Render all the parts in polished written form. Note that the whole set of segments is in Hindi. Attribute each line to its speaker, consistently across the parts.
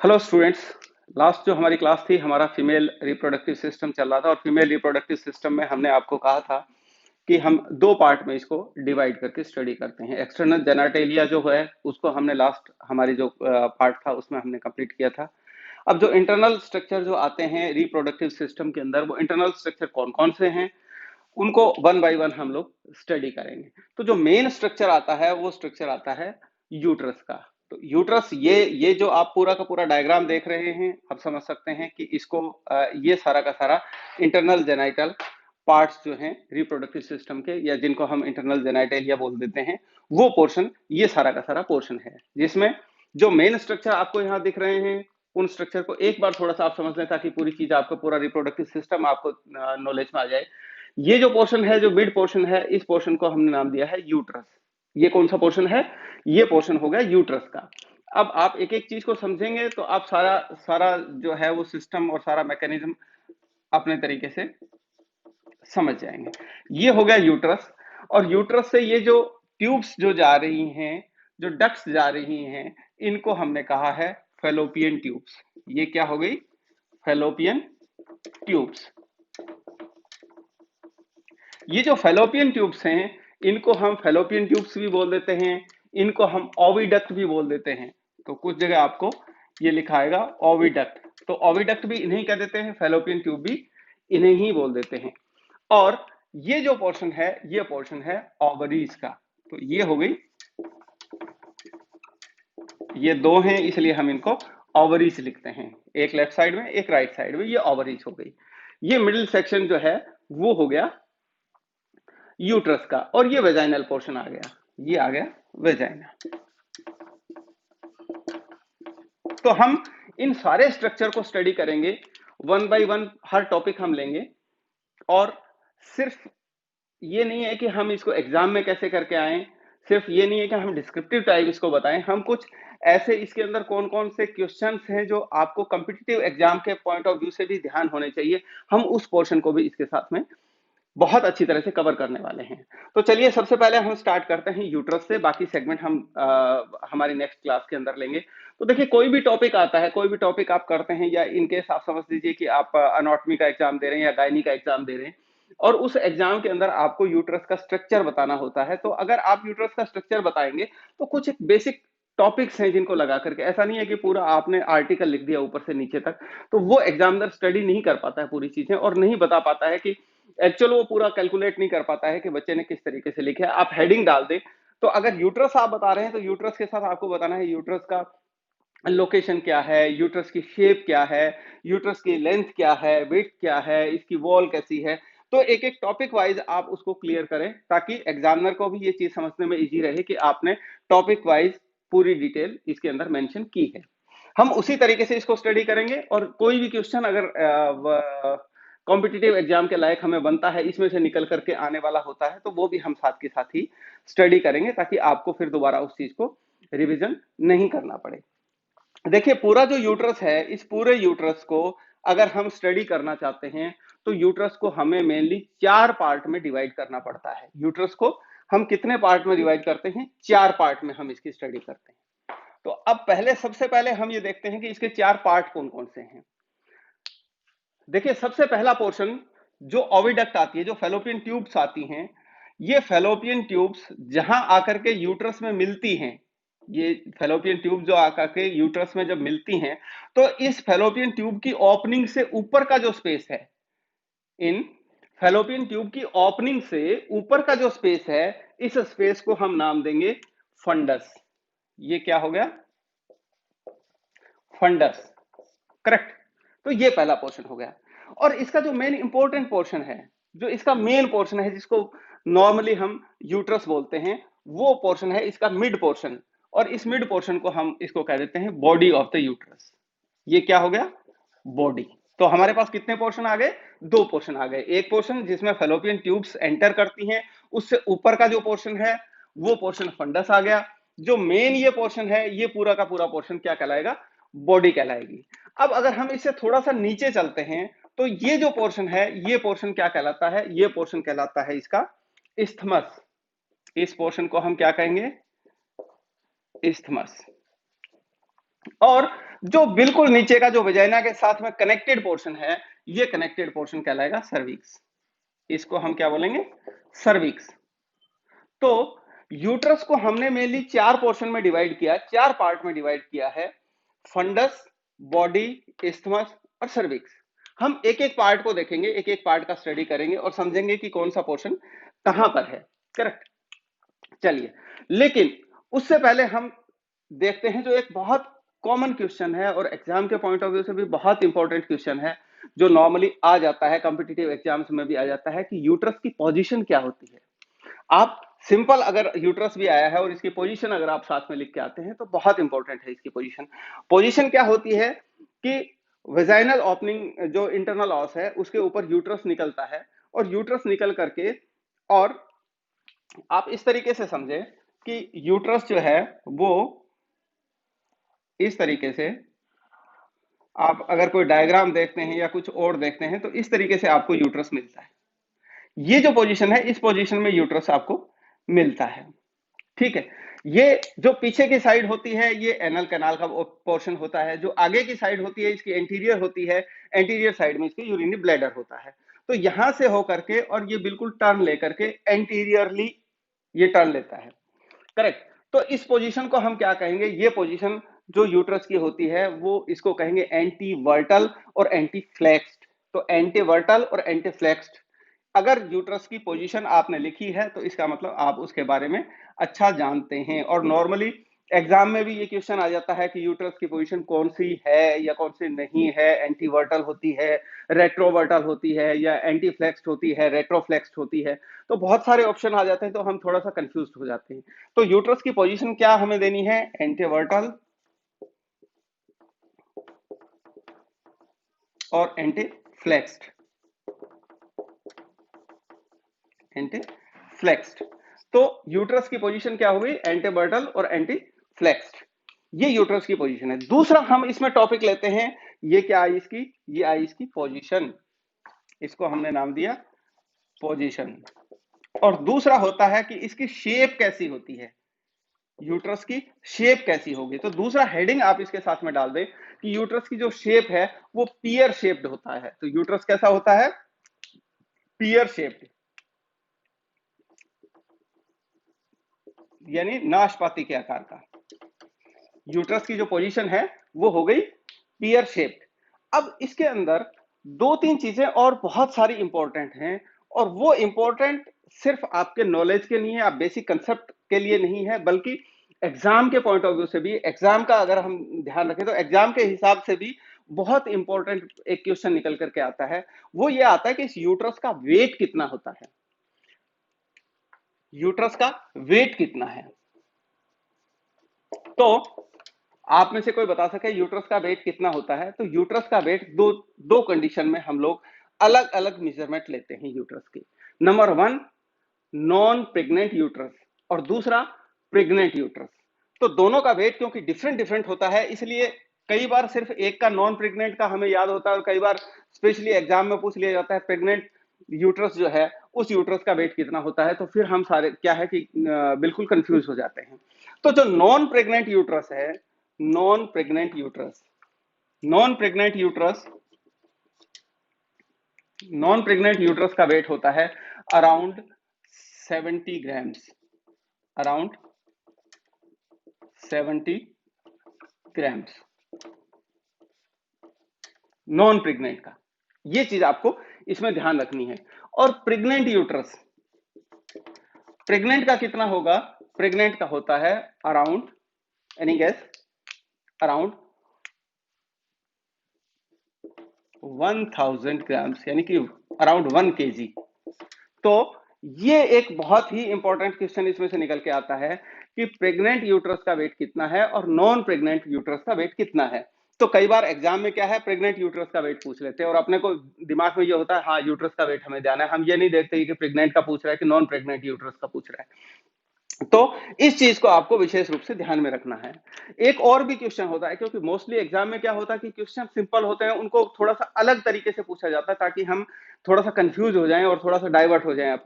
Speaker 1: Hello students. लास्ट जो हमारी क्लास थी हमारा फीमेल रिप्रोडक्टिव सिस्टम चल रहा था और फीमेल रिप्रोडक्टिव सिस्टम में हमने आपको कहा था कि हम दो पार्ट में इसको डिवाइड करके स्टडी करते हैं। एक्सटर्नल जेनाटेलिया जो है उसको हमने लास्ट हमारी जो पार्ट था उसमें हमने कंप्लीट किया था। अब जो इंटरनल स्ट्रक्चर जो आते हैं रिप्रोडक्टिव सिस्टम के अंदर, वो इंटरनल स्ट्रक्चर कौन कौन से हैं उनको वन बाय वन हम लोग स्टडी करेंगे। तो जो मेन स्ट्रक्चर आता है वो स्ट्रक्चर आता है यूट्रस का। तो यूट्रस, ये जो आप पूरा का पूरा डायग्राम देख रहे हैं, आप समझ सकते हैं कि इसको ये सारा का सारा इंटरनल जेनाइटल पार्ट्स जो हैं रिप्रोडक्टिव सिस्टम के, या जिनको हम इंटरनल जेनाइटेलिया बोल देते हैं, वो पोर्शन, ये सारा का सारा पोर्शन है जिसमें जो मेन स्ट्रक्चर आपको यहाँ दिख रहे हैं उन स्ट्रक्चर को एक बार थोड़ा सा आप समझ लें ताकि पूरी चीज आपको, पूरा रिप्रोडक्टिव सिस्टम आपको नॉलेज में आ जाए। ये जो पोर्शन है, जो मिड पोर्शन है, इस पोर्शन को हमने नाम दिया है यूट्रस। ये कौन सा पोर्शन है? ये पोर्शन हो गया यूट्रस का। अब आप एक एक चीज को समझेंगे तो आप सारा सारा जो है वो सिस्टम और सारा मैकेनिज्म अपने तरीके से समझ जाएंगे। ये हो गया यूट्रस। और यूट्रस से ये जो ट्यूब्स जो जा रही हैं, जो डक्ट्स जा रही हैं, इनको हमने कहा है फेलोपियन ट्यूब्स। ये क्या हो गई? Fallopian tubes. ये जो फेलोपियन ट्यूब्स हैं इनको हम फेलोपियन ट्यूब्स भी बोल देते हैं, इनको हम ओविडक्ट भी बोल देते हैं। तो कुछ जगह आपको ये लिखा आएगा ओविडक्ट, तो ओविडक्ट भी इन्हें कह देते हैं, फेलोपियन ट्यूब भी इन्हें ही बोल देते हैं। और ये जो पोर्शन है, ये पोर्शन है ओवरीज का। तो ये हो गई, ये दो हैं इसलिए हम इनको ओवरीज लिखते हैं, एक लेफ्ट साइड में एक राइट साइड में, ये ओवरीज हो गई। ये मिडिल सेक्शन जो है वो हो गया यूट्रस का। और ये वेजाइनल पोर्शन आ गया, ये आ गया वेजाइना। तो हम इन सारे स्ट्रक्चर को स्टडी करेंगे one by one, her topic हम लेंगे। और सिर्फ ये नहीं है कि हम इसको एग्जाम में कैसे करके आए, सिर्फ ये नहीं है कि हम डिस्क्रिप्टिव टाइप इसको बताएं, हम कुछ ऐसे इसके अंदर कौन कौन से क्वेश्चंस हैं जो आपको कॉम्पिटिटिव एग्जाम के पॉइंट ऑफ व्यू से भी ध्यान होने चाहिए, हम उस पोर्शन को भी इसके साथ में बहुत अच्छी तरह से कवर करने वाले हैं। तो चलिए सबसे पहले हम स्टार्ट करते हैं यूट्रस से, बाकी सेगमेंट हम हमारी नेक्स्ट क्लास के अंदर लेंगे। तो देखिए, कोई भी टॉपिक आता है, कोई भी टॉपिक आप करते हैं, या इनकेस आप समझ लीजिए कि आप अनाटॉमी का एग्जाम दे रहे हैं या गायनी का एग्जाम दे रहे हैं, और उस एग्जाम के अंदर आपको यूट्रस का स्ट्रक्चर बताना होता है। तो अगर आप यूट्रस का स्ट्रक्चर बताएंगे तो कुछ एक बेसिक टॉपिक्स हैं जिनको लगा करके, ऐसा नहीं है कि पूरा आपने आर्टिकल लिख दिया ऊपर से नीचे तक, तो वो एग्जामिनर स्टडी नहीं कर पाता है पूरी चीजें, और नहीं बता पाता है कि एक्चुअल, वो पूरा कैलकुलेट नहीं कर पाता है कि बच्चे ने किस तरीके से लिखा है। आप हेडिंग डाल दे, तो अगर यूट्रस आप बता रहे हैं तो यूट्रस के साथ आपको बताना है यूट्रस का लोकेशन क्या है, यूट्रस की शेप क्या है, यूट्रस की लेंथ क्या है, वेट क्या है, इसकी वॉल कैसी है। तो एक एक टॉपिक वाइज आप उसको क्लियर करें ताकि एग्जामिनर को भी ये चीज समझने में इजी रहे कि आपने टॉपिक वाइज पूरी डिटेल इसके अंदर मेंशन की है। हम उसी तरीके से इसको स्टडी करेंगे, और कोई भी क्वेश्चन अगर कॉम्पिटिटिव एग्जाम के लायक हमें बनता है, इसमें से निकल करके आने वाला होता है, तो वो भी हम साथ के साथ ही स्टडी करेंगे ताकि आपको फिर दोबारा उस चीज को रिवीजन नहीं करना पड़े। देखिए, पूरा जो यूट्रस है, इस पूरे यूट्रस को अगर हम स्टडी करना चाहते हैं तो यूट्रस को हमें मेनली 4 पार्ट में डिवाइड करना पड़ता है। यूट्रस को हम कितने पार्ट में डिवाइड करते हैं? 4 पार्ट में हम इसकी स्टडी करते हैं। तो अब पहले, सबसे पहले हम ये देखते हैं कि इसके 4 पार्ट कौन कौन से हैं। देखिए, सबसे पहला पोर्शन जो ओविडक्ट आती है, जो फेलोपियन ट्यूब्स आती हैं, ये फेलोपियन ट्यूब्स जहां आकर के यूट्रस में मिलती हैं, ये फेलोपियन ट्यूब जो आकर के यूट्रस में जब मिलती हैं, तो इस फेलोपियन ट्यूब की ओपनिंग से ऊपर का जो स्पेस है, इन फेलोपियन ट्यूब की ओपनिंग से ऊपर का जो स्पेस है, इस स्पेस को हम नाम देंगे फंडस। ये क्या हो गया? फंडस। करेक्ट। तो ये पहला पोर्शन हो गया। और इसका जो मेन इंपॉर्टेंट पोर्शन है, जो इसका मेन पोर्शन है, जिसको नॉर्मली हम यूट्रस बोलते हैं, वो पोर्शन है इसका मिड पोर्शन। और इस मिड पोर्शन को हम इसको कह देते हैं बॉडी ऑफ द यूट्रस। ये क्या हो गया? बॉडी। तो हमारे पास कितने पोर्शन आ गए? 2 पोर्शन आ गए। एक पोर्शन जिसमें फेलोपियन ट्यूब्स एंटर करती हैं, उससे ऊपर का जो पोर्शन है वो पोर्शन फंडस आ गया। जो मेन ये पोर्शन है, ये पूरा का पूरा पोर्शन क्या कहलाएगा? बॉडी कहलाएगी। अब अगर हम इससे थोड़ा सा नीचे चलते हैं तो ये जो पोर्शन है, ये पोर्शन क्या कहलाता है? ये पोर्शन कहलाता है इसका इस्थमस। इस पोर्शन को हम क्या कहेंगे? इस्थमस। और जो बिल्कुल नीचे का जो वजाइना के साथ में कनेक्टेड पोर्शन है, ये कनेक्टेड पोर्शन कहलाएगा सर्विक्स। इसको हम क्या बोलेंगे? सर्विक्स। तो यूट्रस को हमने मेनली 4 पोर्शन में डिवाइड किया, 4 पार्ट में डिवाइड किया है, फंडस, बॉडी, इस्थमस और सर्विक्स। हम एक एक पार्ट को देखेंगे, एक एक पार्ट का स्टडी करेंगे और समझेंगे कि कौन सा पोर्शन कहां पर है। करेक्ट? चलिए, लेकिन उससे पहले हम देखते हैं जो एक बहुत कॉमन क्वेश्चन है और एग्जाम के पॉइंट ऑफ व्यू से भी बहुत इंपॉर्टेंट क्वेश्चन है, जो नॉर्मली आ जाता है, कॉम्पिटिटिव एग्जाम्स में भी आ जाता है, कि यूट्रस की पोजीशन क्या होती है। आप सिंपल अगर यूट्रस भी आया है और इसकी पोजीशन अगर आप साथ में लिख के आते हैं तो बहुत इंपॉर्टेंट है इसकी पोजीशन। पोजीशन क्या होती है कि वेजाइनल ओपनिंग जो इंटरनल ऑस है उसके ऊपर यूट्रस निकलता है, और यूट्रस निकल करके, और आप इस तरीके से समझे कि यूट्रस जो है वो इस तरीके से, आप अगर कोई डायग्राम देखते हैं या कुछ और देखते हैं तो इस तरीके से आपको यूट्रस मिलता है। ये जो पोजीशन है, इस पोजीशन में यूट्रस आपको मिलता है। ठीक है? ये जो पीछे की साइड होती है ये एनल कैनाल का पोर्शन होता है, जो आगे की साइड होती है इसकी एंटीरियर होती है, एंटीरियर साइड में इसकी यूरिनरी ब्लैडर होता है। तो यहां से होकर के और ये बिल्कुल टर्न लेकर के एंटीरियरली ये टर्न लेता है। करेक्ट? तो इस पोजीशन को हम क्या कहेंगे? ये पोजीशन जो यूट्रस की होती है वो इसको कहेंगे एंटी वर्टल और एंटी फ्लेक्स्ड। तो एंटी वर्टल और एंटी फ्लेक्स्ड अगर यूट्रस की पोजीशन आपने लिखी है तो इसका मतलब आप उसके बारे में अच्छा जानते हैं। और नॉर्मली एग्जाम में भी ये क्वेश्चन आ जाता है कि यूट्रस की पोजीशन कौन सी है या कौन सी नहीं है, एंटी वर्टल होती है, रेट्रोवर्टल होती है, या एंटी फ्लेक्स्ड होती है, रेट्रोफ्लेक्स्ड होती है। तो बहुत सारे ऑप्शन आ जाते हैं तो हम थोड़ा सा कंफ्यूज हो जाते हैं। तो यूट्रस की पोजीशन क्या हमें देनी है? एंटी वर्टल और एंटी फ्लेक्स्ड, एंटी फ्लेक्स्ड। तो यूट्रस की पोजीशन क्या होगी? एंटी वर्टल और एंटी फ्लेक्स्ड। ये यूट्रस की पोजीशन है। दूसरा हम इसमें टॉपिक लेते हैं, ये क्या आई इसकी? ये आई इसकी पोजीशन। इसको हमने नाम दिया पोजीशन। और दूसरा होता है कि इसकी शेप कैसी होती है, यूट्रस की शेप कैसी होगी। तो दूसरा हेडिंग आप इसके साथ में डाल दें कि यूट्रस की जो शेप है वो पियर शेप्ड होता है। तो यूट्रस कैसा होता है? पियर शेप्ड, यानी नाशपाती के आकार का। यूट्रस की जो पोजीशन है वो हो गई पियर शेप्ड। अब इसके अंदर 2-3 चीजें और बहुत सारी इंपॉर्टेंट हैं, और वो इंपॉर्टेंट सिर्फ आपके नॉलेज के लिए, आप बेसिक कंसेप्ट के लिए नहीं है, बल्कि एग्जाम के पॉइंट ऑफ व्यू से भी, एग्जाम का अगर हम ध्यान रखें तो एग्जाम के हिसाब से भी बहुत इंपॉर्टेंट एक क्वेश्चन निकल करके आता है। वो ये आता है कि इस यूट्रस का वेट कितना होता है। यूट्रस का वेट कितना है? तो आप में से कोई बता सके यूट्रस का वेट कितना होता है? तो यूट्रस का वेट दो कंडीशन में हम लोग अलग अलग मेजरमेंट लेते हैं यूट्रस की। नंबर 1 नॉन प्रेग्नेंट यूट्रस, और दूसरा प्रेग्नेंट यूट्रस। तो दोनों का वेट क्योंकि डिफरेंट डिफरेंट होता है, इसलिए कई बार सिर्फ एक का नॉन प्रेग्नेंट का हमें याद होता है, और कई बार स्पेशली एग्जाम में पूछ लिया जाता है प्रेग्नेंट यूट्रस जो है उस यूट्रस का वेट कितना होता है। तो फिर हम सारे क्या है कि बिल्कुल कंफ्यूज हो जाते हैं। तो जो नॉन प्रेग्नेंट यूट्रस है, non pregnant uterus, non pregnant uterus, non pregnant uterus का वेट होता है around 70 grams, around 70 grams non pregnant का। ये चीज आपको इसमें ध्यान रखनी है। और प्रेग्नेंट यूट्रस, प्रेग्नेंट का कितना होगा? प्रेग्नेंट का होता है around, any guess? Around 1000 grams, यानी कि अराउंड 1 kg। तो ये एक बहुत ही इंपॉर्टेंट क्वेश्चन इसमें से निकल के आता है कि प्रेग्नेंट यूट्रस का वेट कितना है और नॉन प्रेग्नेंट यूट्रस का वेट कितना है। तो कई बार एग्जाम में क्या है, प्रेग्नेंट यूट्रस का वेट पूछ लेते हैं और अपने को दिमाग में ये होता है हाँ यूट्रस का वेट हमें जाना है, हम ये नहीं देखते कि प्रेग्नेंट का पूछ रहा है कि नॉन प्रेग्नेंट यूट्रस का पूछ रहा है। तो इस चीज को आपको विशेष रूप से ध्यान में रखना है। एक और भी क्वेश्चन होता है, क्योंकि मोस्टली एग्जाम में क्या होता है कि क्वेश्चन सिंपल होते हैं, उनको थोड़ा सा अलग तरीके से पूछा जाता है ताकि हम थोड़ा सा कंफ्यूज हो जाएं और थोड़ा सा डाइवर्ट हो जाएं।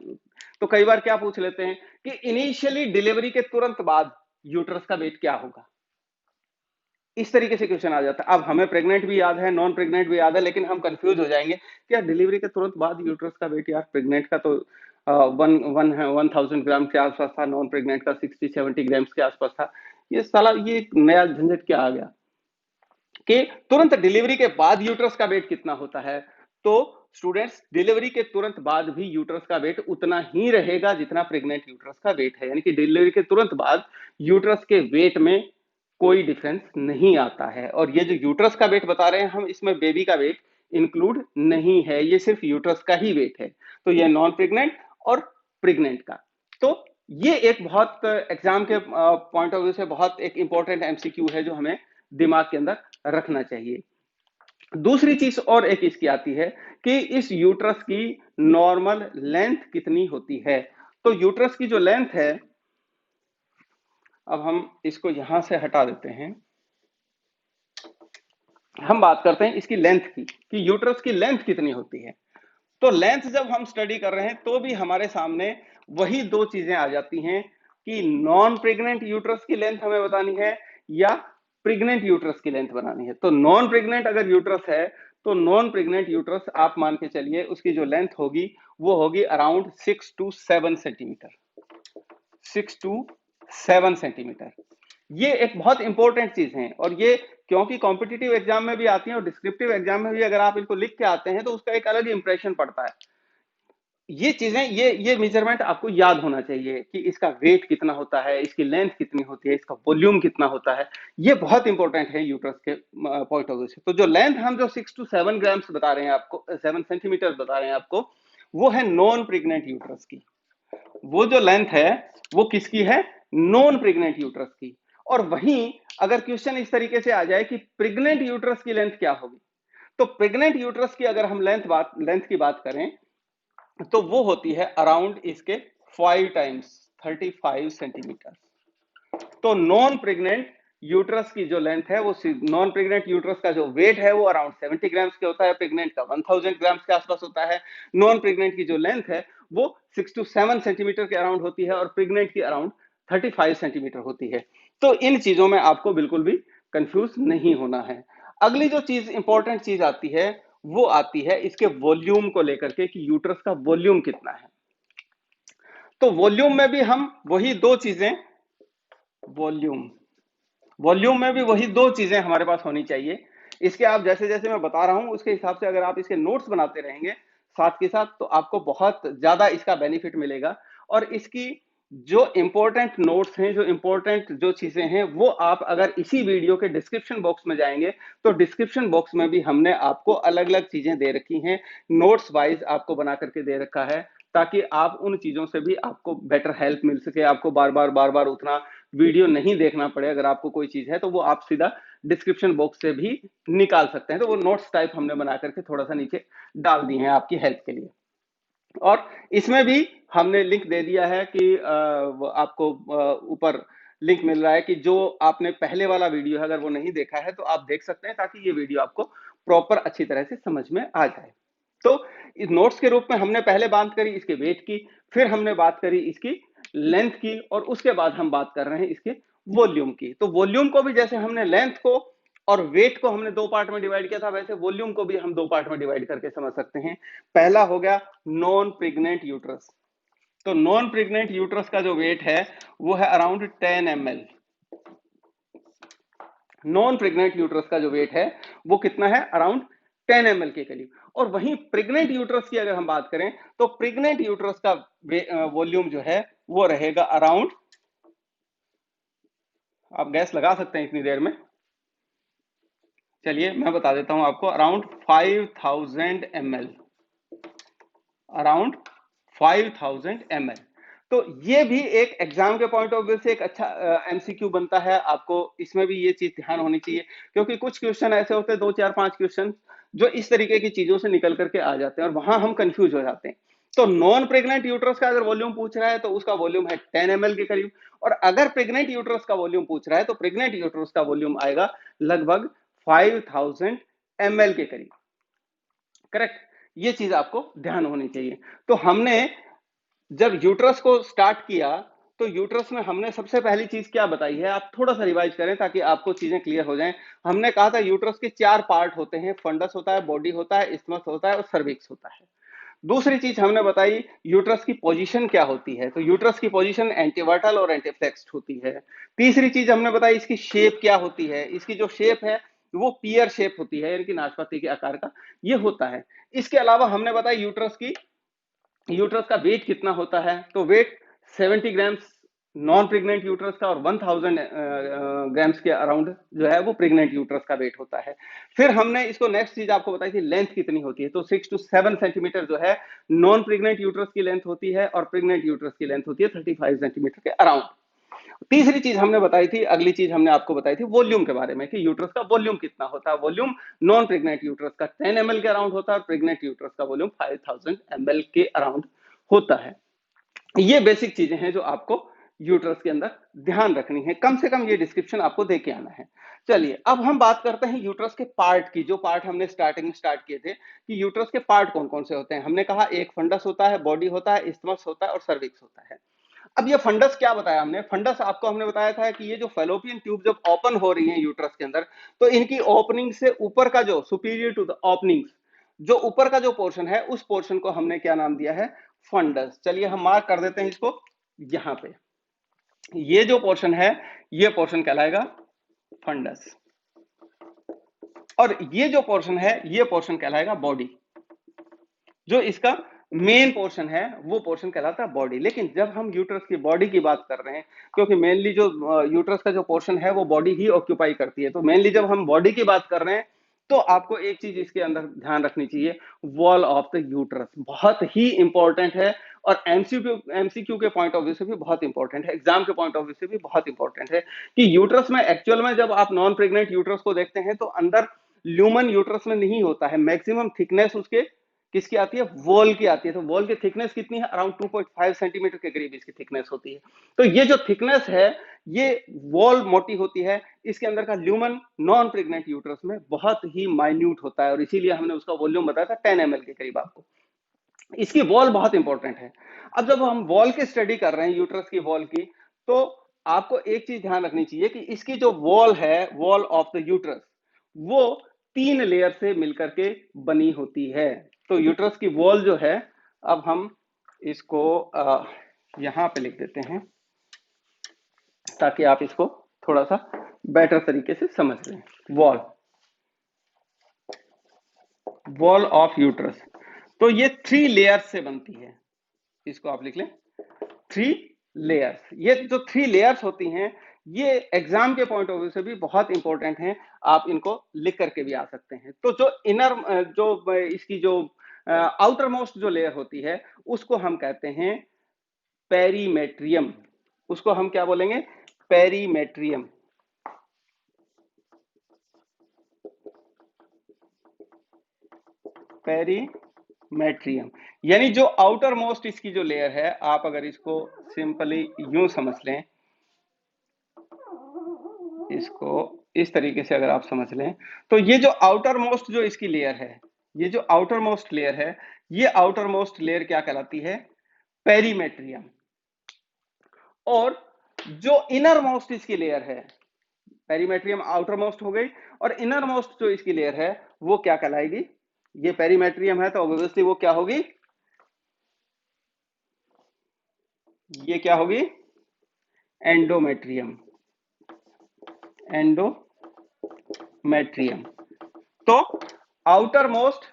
Speaker 1: तो कई बार क्या पूछ लेते हैं कि इनिशियली डिलीवरी के तुरंत बाद यूट्रस का वेट क्या होगा। इस तरीके से क्वेश्चन आ जाता है। अब हमें प्रेग्नेंट भी याद है, नॉन प्रेग्नेंट भी याद है, लेकिन हम कंफ्यूज हो जाएंगे कि यार डिलीवरी के तुरंत बाद यूट्रस का वेट, यार प्रेग्नेंट का तो 1000 ग्राम के आसपास था, नॉन प्रेग्नेंट का 60-70 ग्राम्स के आसपास था। ये साला ये नया झंझट क्या आ गया कि तुरंत डिलीवरी के बाद यूट्रस का वेट कितना होता है। तो स्टूडेंट्स, डिलीवरी के तुरंत बाद भी यूट्रस का वेट उतना ही रहेगा जितना प्रेग्नेंट यूट्रस का वेट है, यानी कि डिलीवरी के तुरंत बाद यूट्रस के वेट में कोई डिफरेंस नहीं आता है। और ये जो यूट्रस का वेट बता रहे हैं हम, इसमें बेबी का वेट इंक्लूड नहीं है, ये सिर्फ यूट्रस का ही वेट है। तो ये नॉन प्रेग्नेंट और प्रेग्नेंट का, तो ये एक बहुत एग्जाम के पॉइंट ऑफ व्यू से बहुत एक इंपॉर्टेंट एमसीक्यू है जो हमें दिमाग के अंदर रखना चाहिए। दूसरी चीज और एक इसकी आती है कि इस यूट्रस की नॉर्मल लेंथ कितनी होती है। तो यूट्रस की जो लेंथ है, अब हम इसको यहां से हटा देते हैं, हम बात करते हैं इसकी लेंथ की कि यूट्रस की लेंथ कितनी होती है। तो लेंथ जब हम स्टडी कर रहे हैं तो भी हमारे सामने वही दो चीजें आ जाती हैं कि नॉन प्रेग्नेंट यूट्रस की लेंथ हमें बतानी है या प्रेग्नेंट यूट्रस की लेंथ बनानी है। तो नॉन प्रेग्नेंट अगर यूट्रस है तो नॉन प्रेग्नेंट यूट्रस आप मान के चलिए उसकी जो लेंथ होगी वो होगी around 6 to 7 centimetre, 6 to 7 centimetre. ये एक बहुत इंपॉर्टेंट चीज है, और ये क्योंकि कॉम्पिटिटिव एग्जाम में भी आती है और डिस्क्रिप्टिव एग्जाम में भी अगर आप इनको लिख के आते हैं तो उसका एक अलग इंप्रेशन पड़ता है। ये चीजें, ये मेजरमेंट आपको याद होना चाहिए कि इसका वेट कितना होता है, इसकी लेंथ कितनी होती है, इसका वॉल्यूम कितना होता है। ये बहुत इंपॉर्टेंट है यूट्रस के पॉइंट ऑफ व्यू से। तो जो लेंथ हम जो 6 to 7 ग्राम्स बता रहे हैं आपको, 7 सेंटीमीटर बता रहे हैं आपको, वो है नॉन प्रेग्नेंट यूट्रस की। वो जो लेंथ है वो किसकी है? नॉन प्रेग्नेंट यूट्रस की। और वहीं अगर क्वेश्चन इस तरीके से आ जाए कि प्रेग्नेंट यूट्रस की लेंथ क्या होगी, तो प्रेग्नेंट यूट्रस की अगर हम लेंथ की बात करें तो वो होती है अराउंड इसके 5 टाइम्स 35 सेंटीमीटर। तो नॉन प्रेग्नेंट यूट्रस की जो लेंथ है वो, नॉन प्रेग्नेंट यूट्रस का जो वेट है वो अराउंड 70 ग्राम्स के होता है, प्रेग्नेंट का 1000 ग्राम्स के आसपास होता है। नॉन प्रेग्नेंट की जो लेंथ है वो 6 to 7 सेंटीमीटर के अराउंड होती है और प्रेग्नेंट की अराउंड 35 सेंटीमीटर होती है। तो इन चीजों में आपको बिल्कुल भी कंफ्यूज नहीं होना है। अगली जो चीज इंपॉर्टेंट चीज आती है वो आती है इसके वॉल्यूम को लेकर के कि यूट्रस का वॉल्यूम कितना है। तो वॉल्यूम में भी हम वही दो चीजें, वॉल्यूम में भी वही दो चीजें हमारे पास होनी चाहिए। इसके आप जैसे जैसे मैं बता रहा हूं उसके हिसाब से अगर आप इसके नोट्स बनाते रहेंगे साथ के साथ तो आपको बहुत ज्यादा इसका बेनिफिट मिलेगा। और इसकी जो इंपॉर्टेंट नोट्स हैं, जो इंपॉर्टेंट जो चीजें हैं, वो आप अगर इसी वीडियो के डिस्क्रिप्शन बॉक्स में जाएंगे तो डिस्क्रिप्शन बॉक्स में भी हमने आपको अलग अलग चीजें दे रखी हैं, नोट्स वाइज आपको बना करके दे रखा है, ताकि आप उन चीजों से भी आपको बेटर हेल्प मिल सके, आपको बार बार उतना वीडियो नहीं देखना पड़े। अगर आपको कोई चीज है तो वो आप सीधा डिस्क्रिप्शन बॉक्स से भी निकाल सकते हैं। तो वो नोट्स टाइप हमने बना करके थोड़ा सा नीचे डाल दी हैं आपकी हेल्प के लिए। और इसमें भी हमने लिंक दे दिया है कि आपको ऊपर लिंक मिल रहा है कि जो आपने पहले वाला वीडियो है अगर वो नहीं देखा है तो आप देख सकते हैं, ताकि ये वीडियो आपको प्रॉपर अच्छी तरह से समझ में आ जाए। तो इस नोट्स के रूप में हमने पहले बात करी इसके वेट की, फिर हमने बात करी इसकी लेंथ की, और उसके बाद हम बात कर रहे हैं इसके वॉल्यूम की। तो वॉल्यूम को भी जैसे हमने लेंथ को और वेट को हमने दो पार्ट में डिवाइड किया था, वैसे वॉल्यूम को भी हम दो पार्ट में डिवाइड करके समझ सकते हैं। पहला हो गया नॉन प्रेग्नेंट यूट्रस। तो नॉन प्रेग्नेंट यूट्रस का जो वेट है वो है around 10 ml। Non pregnant uterus का जो वेट है वो कितना है? अराउंड 10 ml के करीब। और वहीं प्रेग्नेंट यूट्रस की अगर हम बात करें तो प्रेग्नेंट यूट्रस का वॉल्यूम जो है वो रहेगा अराउंड, आप गैस लगा सकते हैं इतनी देर में, चलिए मैं बता देता हूं आपको, अराउंड 5000 ml, अराउंड 5000 ml। तो ये भी एक एग्जाम के पॉइंट ऑफ व्यू से एक अच्छा एमसीक्यू बनता है। आपको इसमें भी ये चीज ध्यान होनी चाहिए, क्योंकि कुछ क्वेश्चन ऐसे होते हैं, 2 4 5 क्वेश्चन जो इस तरीके की चीजों से निकल करके आ जाते हैं और वहां हम कंफ्यूज हो जाते हैं। तो नॉन प्रेग्नेंट यूट्रस का अगर वॉल्यूम पूछ रहा है तो उसका वॉल्यूम है 10 ml के करीब, और अगर प्रेग्नेंट यूट्रस का वॉल्यूम पूछ रहा है तो प्रेग्नेंट यूट्रस का वॉल्यूम आएगा लगभग 5000 ml के करीब। करेक्ट, ये चीज आपको ध्यान होनी चाहिए। तो हमने जब यूट्रस को स्टार्ट किया तो यूट्रस में हमने सबसे पहली चीज क्या बताई है, आप थोड़ा सा रिवाइज करें ताकि आपको चीजें क्लियर हो जाएं। हमने कहा था यूट्रस के 4 पार्ट होते हैं, फंडस होता है, बॉडी होता है, इस्थमस होता है और सर्विक्स होता है। दूसरी चीज हमने बताई यूट्रस की पोजीशन क्या होती है, तो यूट्रस की पोजीशन एंटीवर्टल और एंटीफ्लेक्स्ड होती है। तीसरी चीज हमने बताई इसकी शेप क्या होती है, इसकी जो शेप है वो पियर शेप होती है, यानी कि नाशपाती के आकार का ये होता है। इसके अलावा हमने बताया यूट्रस का वेट कितना होता है, तो weight 70 grams non pregnant uterus का और 1000 ग्राम्स के अराउंड जो है वो प्रेग्नेंट यूट्रस का वेट होता है। फिर हमने इसको नेक्स्ट चीज आपको बताई थी लेंथ कितनी होती है, तो 6 to 7 सेंटीमीटर जो है नॉन प्रेग्नेंट यूट्रस की लेंथ होती है और प्रेग्नेंट यूट्रस की लेंथ होती है 35 सेंटीमीटर के अराउंड। तीसरी चीज हमने बताई थी, अगली चीज हमने आपको बताई थी वॉल्यूम के बारे में कि यूट्रस का वॉल्यूम कितना होता है। वॉल्यूम नॉन प्रेग्नेंट यूट्रस का 10 ml के अराउंड होता है और प्रेग्नेंट यूट्रस का वॉल्यूम 5000 ml के अराउंड होता है। ये बेसिक चीजें हैं जो आपको यूट्रस के अंदर ध्यान रखनी है, कम से कम ये डिस्क्रिप्शन आपको दे के आना है। चलिए अब हम बात करते हैं यूट्रस के पार्ट की, जो पार्ट हमने स्टार्टिंग में स्टार्ट किए थे कि यूट्रस के पार्ट कौन कौन से होते हैं। हमने कहा एक फंडस होता है, बॉडी होता है, इस्थमस होता है और सर्विक्स होता है। अब ये फंडस क्या बताया हमने, फंडस आपको हमने बताया था कि ये जो फेलोपियन ट्यूब जब ओपन हो रही है यूट्रस के अंदर, तो इनकी ओपनिंग से ऊपर का जो सुपीरियर टू द ओपनिंग्स, जो ऊपर का जो पोर्शन है उस पोर्शन को हमने क्या नाम दिया है, फंडस। चलिए हम मार्क कर देते हैं इसको यहां पे, ये जो पोर्शन है ये पोर्शन कहलाएगा फंडस और ये जो पोर्शन है ये पोर्शन कहलाएगा बॉडी। जो इसका मेन पोर्शन है वो पोर्शन कहलाता है बॉडी। लेकिन जब हम यूट्रस की बॉडी की बात कर रहे हैं, क्योंकि मेनली जो यूट्रस का जो पोर्शन है वो बॉडी ही ऑक्यूपाई करती है, तो मेनली जब हम बॉडी की बात कर रहे हैं तो आपको एक चीज इसके अंदर ध्यान रखनी चाहिए, वॉल ऑफ द यूट्रस बहुत ही इंपॉर्टेंट है और एमसीक्यू के पॉइंट ऑफ व्यू से भी बहुत इंपॉर्टेंट है, एग्जाम के पॉइंट ऑफ व्यू से भी बहुत इंपॉर्टेंट है कि यूट्रस में एक्चुअल में जब आप नॉन प्रेग्नेंट यूट्रस को देखते हैं तो अंदर ल्यूमन यूट्रस में नहीं होता है, मैक्सिमम थिकनेस उसके किसकी आती है, वॉल की आती है। तो वॉल की थिकनेस कितनी है, अराउंड 2.5 सेंटीमीटर के करीब इसकी थिकनेस होती है। तो ये जो थिकनेस है ये वॉल मोटी होती है, इसके अंदर का ल्यूमन नॉन प्रेग्नेंट यूट्रस में बहुत ही माइन्यूट होता है और इसीलिए हमने उसका वॉल्यूम बताया था 10 ml के करीब आपको। इसकी वॉल बहुत इंपॉर्टेंट है। अब जब हम वॉल की स्टडी कर रहे हैं यूट्रस की वॉल की, तो आपको एक चीज ध्यान रखनी चाहिए कि इसकी जो वॉल है, वॉल ऑफ द यूट्रस, वो 3 लेयर से मिलकर के बनी होती है। तो यूट्रस की वॉल जो है, अब हम इसको यहां पे लिख देते हैं ताकि आप इसको थोड़ा सा बेटर तरीके से समझ लें। वॉल ऑफ यूट्रस, तो ये 3 लेयर्स से बनती है, इसको आप लिख लें 3 लेयर्स। ये जो 3 लेयर्स होती हैं ये एग्जाम के पॉइंट ऑफ व्यू से भी बहुत इंपॉर्टेंट हैं, आप इनको लिख करके भी आ सकते हैं। तो जो इनर जो इसकी जो आउटर मोस्ट जो लेयर होती है उसको हम कहते हैं पेरीमेट्रियम। उसको हम क्या बोलेंगे, पेरीमेट्रियम। पेरीमेट्रियम यानी जो आउटर मोस्ट इसकी जो लेयर है, आप अगर इसको सिंपली यूं समझ लें, इसको इस तरीके से अगर आप समझ लें, तो ये जो आउटर मोस्ट जो इसकी लेयर है, ये जो आउटर मोस्ट लेयर है, ये आउटर मोस्ट लेयर क्या कहलाती है, पेरीमेट्रियम। और जो इनर मोस्ट इसकी लेयर है, पेरीमेट्रियम आउटर मोस्ट हो गई, और इनर मोस्ट जो इसकी लेयर है वो क्या कहलाएगी, ये पेरीमेट्रियम है तो ऑब्वियसली वो क्या होगी, ये क्या होगी, एंडोमेट्रियम। एंडोमेट्रियम। तो outer most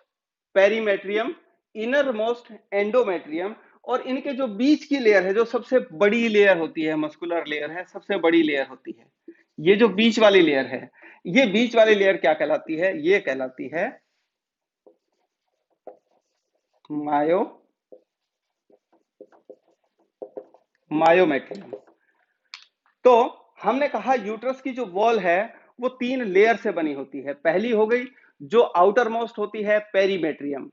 Speaker 1: perimetrium, inner most endometrium, और इनके जो बीच की लेयर है, जो सबसे बड़ी लेयर होती है, मस्कुलर लेयर है, सबसे बड़ी लेयर होती है, ये जो बीच वाली लेयर है, ये बीच वाली लेयर क्या कहलाती है, ये कहलाती है मायोमेट्रियम। तो हमने कहा यूट्रस की जो वॉल है वो 3 लेयर से बनी होती है। पहली हो गई जो आउटर मोस्ट होती है पेरीमेट्रियम,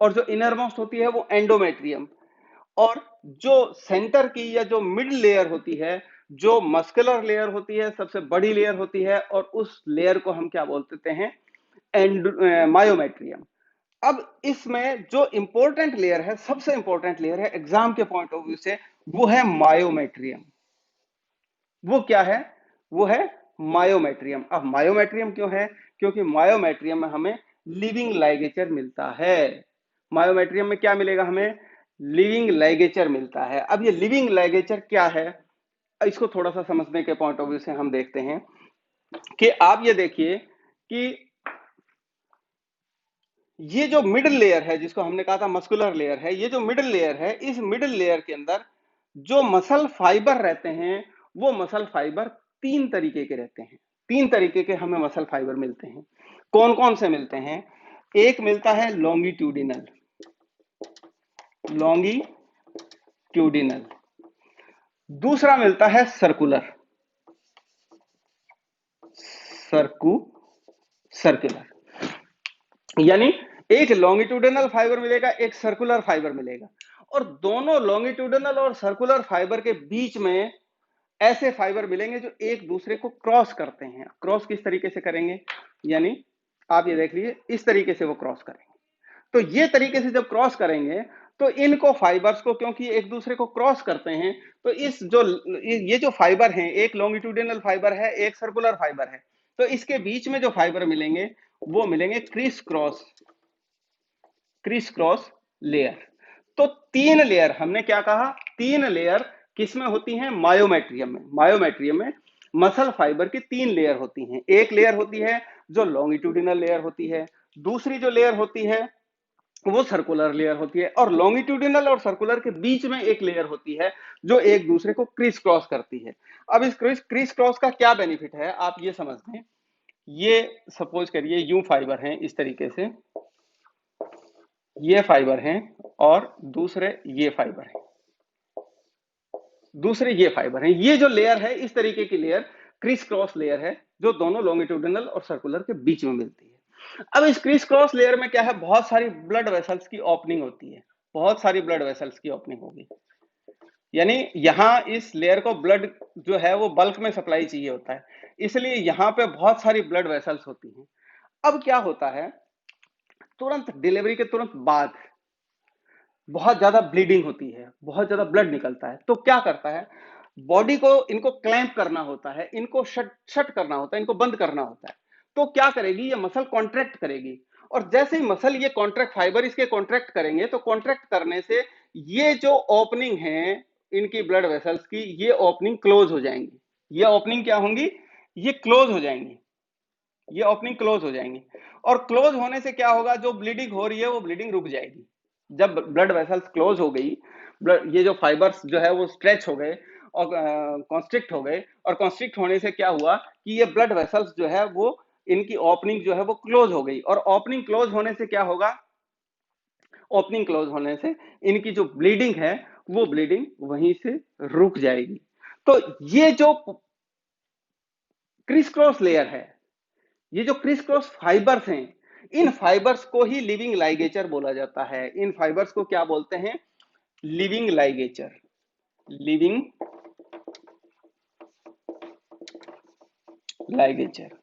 Speaker 1: और जो इनर मोस्ट होती है वो एंडोमेट्रियम, और जो सेंटर की या जो मिड लेयर होती है, जो मस्कुलर लेयर होती है, सबसे बड़ी लेयर होती है, और उस लेयर को हम क्या बोलते हैं, मायोमेट्रियम। अब इसमें जो इंपॉर्टेंट लेयर है, सबसे इंपॉर्टेंट लेयर है एग्जाम के पॉइंट ऑफ व्यू से, वो है मायोमेट्रियम। वो क्या है? वो है मायोमेट्रियम। अब मायोमेट्रियम क्यों है? क्योंकि मायोमेट्रियम में हमें लिविंग लाइगेचर मिलता है। मायोमेट्रियम में क्या मिलेगा हमें? लिविंग लाइगेचर मिलता है। अब ये लिविंग लाइगेचर क्या है, इसको थोड़ा सा समझने के पॉइंट ऑफ व्यू से हम देखते हैं कि आप ये देखिए कि ये जो मिडिल लेयर है, जिसको हमने कहा था मस्कुलर लेयर है, ये जो मिडिल लेयर है, इस मिडिल लेयर के अंदर जो मसल फाइबर रहते हैं, वो मसल फाइबर तीन तरीके के रहते हैं। तीन तरीके के हमें मसल फाइबर मिलते हैं। कौन कौन से मिलते हैं? एक मिलता है लॉन्गिट्यूडिनल, लॉन्गिट्यूडिनल। दूसरा मिलता है सर्कुलर, सर्कुलर। यानी एक लॉन्गिट्यूडिनल फाइबर मिलेगा, एक सर्कुलर फाइबर मिलेगा, और दोनों लॉन्गिट्यूडिनल और सर्कुलर फाइबर के बीच में ऐसे फाइबर मिलेंगे जो एक दूसरे को क्रॉस करते हैं। क्रॉस किस तरीके से करेंगे? यानी आप ये देख लीजिए, इस तरीके से वो क्रॉस करेंगे। तो ये तरीके से जब क्रॉस करेंगे तो इनको फाइबर्स को, क्योंकि एक दूसरे को क्रॉस करते हैं, तो इस जो ये जो फाइबर हैं, एक लॉन्गिट्यूडिनल फाइबर है, एक सर्कुलर फाइबर है, तो इसके बीच में जो फाइबर मिलेंगे वो मिलेंगे क्रिस क्रॉस लेयर। तो तीन लेयर, हमने क्या कहा? तीन लेयर किसमें होती हैं? मायोमेट्रियम में। मायोमेट्रियम में मसल फाइबर की तीन लेयर होती हैं। एक लेयर होती है जो लॉन्गिट्यूडिनल लेयर होती है, दूसरी जो लेयर होती है वो सर्कुलर लेयर होती है, और लॉन्गिट्यूडिनल और सर्कुलर के बीच में एक लेयर होती है जो एक दूसरे को क्रिस क्रॉस करती है। अब इस क्रिस क्रॉस का क्या बेनिफिट है, आप ये समझ लें। ये सपोज करिए यूं फाइबर हैं, इस तरीके से ये फाइबर हैं, और दूसरे ये फाइबर हैं, दूसरे ये फाइबर हैं। ये जो लेयर है, इस तरीके की लेयर क्रिस क्रॉस लेयर है, जो दोनों लॉन्गिट्यूडिनल और सर्कुलर के बीच में मिलती है। अब इस क्रिस क्रॉस लेयर में क्या है? बहुत सारी ब्लड वेसल्स की ओपनिंग होती है, बहुत सारी ब्लड वेसल्स की ओपनिंग होगी। यानी यहां इस लेयर को ब्लड जो है वो बल्क में सप्लाई चाहिए होता है, इसलिए यहां पे बहुत सारी ब्लड वेसल्स होती हैं। अब क्या होता है, तुरंत डिलीवरी के तुरंत बाद बहुत ज्यादा ब्लीडिंग होती है, बहुत ज्यादा ब्लड निकलता है। तो क्या करता है, बॉडी को इनको क्लैंप करना होता है, इनको शट शट करना होता है, इनको बंद करना होता है। तो क्या करेगी, ये मसल कॉन्ट्रैक्ट करेगी, और जैसे ही मसल ये कॉन्ट्रैक्ट, फाइबर इसके कॉन्ट्रैक्ट करेंगे, तो कॉन्ट्रैक्ट करने से ये जो ओपनिंग है इनकी ब्लड वेसल्स की, ये ओपनिंग क्लोज हो जाएंगी। ये ओपनिंग क्या होंगी? ये क्लोज हो जाएंगी, ये ओपनिंग क्लोज हो जाएंगी। और क्लोज होने से क्या होगा, जो ब्लीडिंग हो रही है वो ब्लीडिंग रुक जाएगी। जब ब्लड वेसल्स क्लोज हो गई, ये जो फाइबर्स जो है वो स्ट्रेच हो गए और कॉन्स्ट्रिक्ट हो गए, और कॉन्स्ट्रिक्ट होने से क्या हुआ कि ये ब्लड वेसल्स जो है वो, इनकी ओपनिंग जो है वो क्लोज हो गई, और ओपनिंग क्लोज होने से क्या होगा? ओपनिंग क्लोज होने से इनकी जो ब्लीडिंग है वो ब्लीडिंग वहीं से रुक जाएगी। तो ये जो क्रिस क्रॉस लेयर है, ये जो क्रिस क्रॉस फाइबर्स हैं, इन फाइबर्स को ही लिविंग लाइगेचर बोला जाता है। इन फाइबर्स को क्या बोलते हैं? Living ligature. Living ligature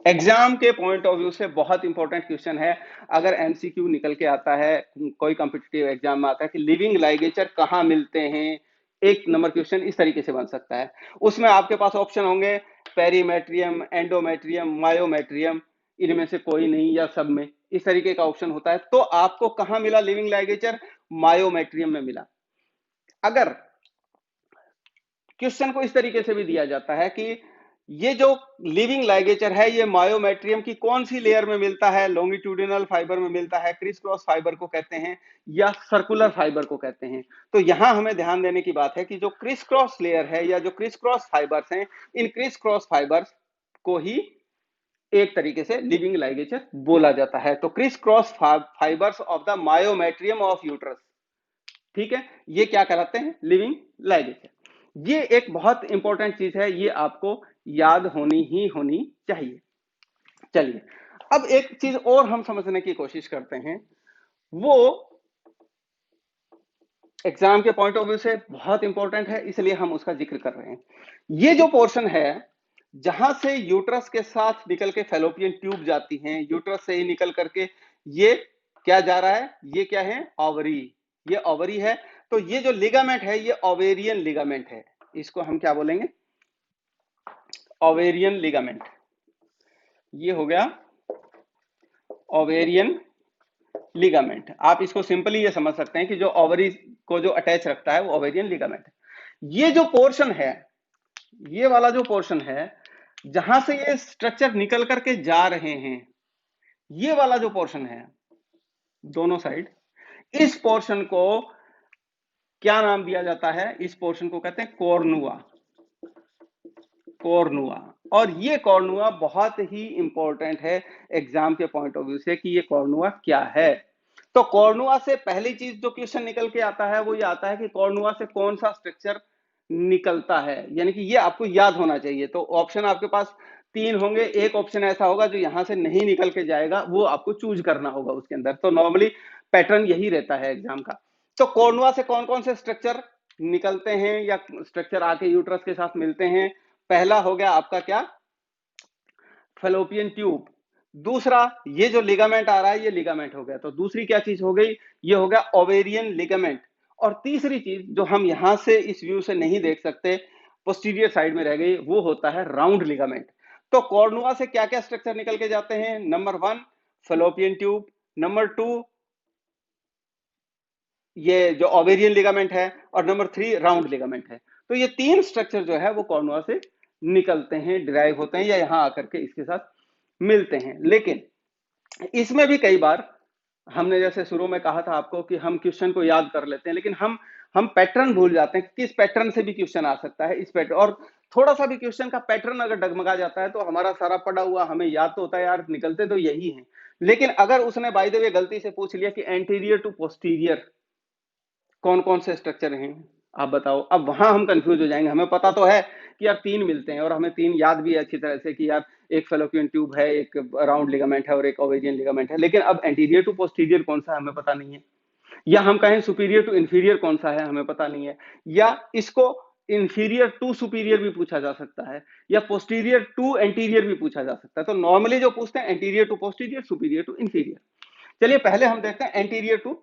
Speaker 1: exam के पॉइंट ऑफ व्यू से बहुत इंपॉर्टेंट क्वेश्चन है। अगर एमसीक्यू निकल के आता है, कोई कॉम्पिटिटिव एग्जाम में आता है कि लिविंग लाइगेचर कहाँ मिलते हैं, एक नंबर क्वेश्चन इस तरीके से बन सकता है। उसमें आपके पास ऑप्शन होंगे पेरीमेट्रियम, एंडोमेट्रियम, मायोमेट्रियम, इनमें से कोई नहीं या सब में, इस तरीके का ऑप्शन होता है। तो आपको कहाँ मिला लिविंग लाइगेचर? मायोमेट्रियम में मिला। अगर क्वेश्चन को इस तरीके से भी दिया जाता है कि ये जो लिविंग लाइगेचर है ये मायोमेट्रियम की कौन सी लेयर में मिलता है? लॉन्गिट्यूडिनल फाइबर में मिलता है, क्रिस क्रॉस फाइबर को कहते हैं, या सर्कुलर फाइबर को कहते हैं? तो यहां हमें ध्यान देने की बात है कि जो क्रिस क्रॉस लेयर है या जो क्रिस क्रॉस फाइबर्स हैं, इन क्रिस क्रॉस फाइबर्स को ही एक तरीके से लिविंग लाइगेचर बोला जाता है। तो criss cross fibres of the myometrium of uterus, ठीक है, ये क्या कहलाते हैं? Living ligature. ये एक बहुत इंपॉर्टेंट चीज है, ये आपको याद होनी ही होनी चाहिए। चलिए, अब एक चीज और हम समझने की कोशिश करते हैं, वो एग्जाम के पॉइंट ऑफ व्यू से बहुत इंपॉर्टेंट है, इसलिए हम उसका जिक्र कर रहे हैं। ये जो पोर्शन है जहां से यूट्रस के साथ निकल के फैलोपियन ट्यूब जाती हैं, यूट्रस से ही निकल करके ये क्या जा रहा है, ये क्या है, ओवरी, ये ओवरी है। तो ये जो लिगामेंट है ये ओवेरियन लिगामेंट है, इसको हम क्या बोलेंगे, ओवेरियन लिगामेंट। ये हो गया ओवेरियन लिगामेंट। आप इसको सिंपली ये समझ सकते हैं कि जो ओवरी को जो अटैच रखता है वो ओवेरियन लिगामेंट है। ये जो पोर्शन है, ये वाला जो पोर्शन है जहां से ये स्ट्रक्चर निकल करके जा रहे हैं, ये वाला जो पोर्शन है दोनों साइड, इस पोर्शन को क्या नाम दिया जाता है, इस पोर्शन को कहते हैं कॉर्नुआ, कॉर्नुआ। और ये कॉर्नुआ बहुत ही इंपॉर्टेंट है एग्जाम के पॉइंट ऑफ व्यू से कि ये कॉर्नुआ क्या है। तो कॉर्नुआ से पहली चीज जो क्वेश्चन निकल के आता है वो ये आता है कि कॉर्नुआ से कौन सा स्ट्रक्चर निकलता है, यानी कि ये आपको याद होना चाहिए। तो ऑप्शन आपके पास 3 होंगे, एक ऑप्शन ऐसा होगा जो यहां से नहीं निकल के जाएगा, वो आपको चूज करना होगा उसके अंदर। तो नॉर्मली पैटर्न यही रहता है एग्जाम का। तो कॉर्नुआ से कौन कौन से स्ट्रक्चर निकलते हैं या स्ट्रक्चर आके यूट्रस के साथ मिलते हैं। पहला हो गया आपका क्या, फैलोपियन ट्यूब। दूसरा ये जो लिगामेंट आ रहा है ये लिगामेंट हो गया। तो दूसरी क्या चीज हो गई, ये हो गया ओवेरियन लिगामेंट। और तीसरी चीज जो हम यहां से इस व्यू से नहीं देख सकते, पोस्टीरियर साइड में रह गई, वो होता है राउंड लिगामेंट। तो कॉर्नुआ से क्या क्या स्ट्रक्चर निकल के जाते हैं, नंबर 1 फैलोपियन ट्यूब, नंबर 2 ये जो ओवेरियन लिगामेंट है, और नंबर 3 राउंड लिगामेंट है। तो ये 3 स्ट्रक्चर जो है वो कॉर्नुआ से निकलते हैं, डिराइव होते हैं या यहां आकर के इसके साथ मिलते हैं। लेकिन इसमें भी कई बार हमने जैसे शुरू में कहा था आपको कि हम क्वेश्चन को याद कर लेते हैं, लेकिन हम पैटर्न भूल जाते हैं, किस पैटर्न से भी क्वेश्चन आ सकता है, इस पैटर्न। और थोड़ा सा भी क्वेश्चन का पैटर्न अगर डगमगा जाता है तो हमारा सारा पढ़ा हुआ हमें याद तो होता है, यार निकलते तो यही हैं। लेकिन अगर उसने बाय द वे गलती से पूछ लिया कि एंटीरियर टू पोस्टीरियर कौन कौन से स्ट्रक्चर हैं, आप बताओ, अब वहां हम कंफ्यूज हो जाएंगे। हमें पता तो है कि यार 3 मिलते हैं, और हमें 3 याद भी है अच्छी तरह से कि यार एक फैलोपियन ट्यूब है, एक राउंड लिगामेंट है और एक ओवेरियन लिगामेंट है। लेकिन अब एंटीरियर टू पोस्टीरियर कौन सा है हमें पता नहीं है, या हम कहें सुपीरियर टू इंफीरियर कौन सा है हमें पता नहीं है, या इसको इंफीरियर टू सुपीरियर भी पूछा जा सकता है, या पोस्टीरियर टू एंटीरियर भी पूछा जा सकता है। तो नॉर्मली जो पूछते हैं anterior to posterior, superior to inferior. चलिए पहले हम देखते हैं एंटीरियर टू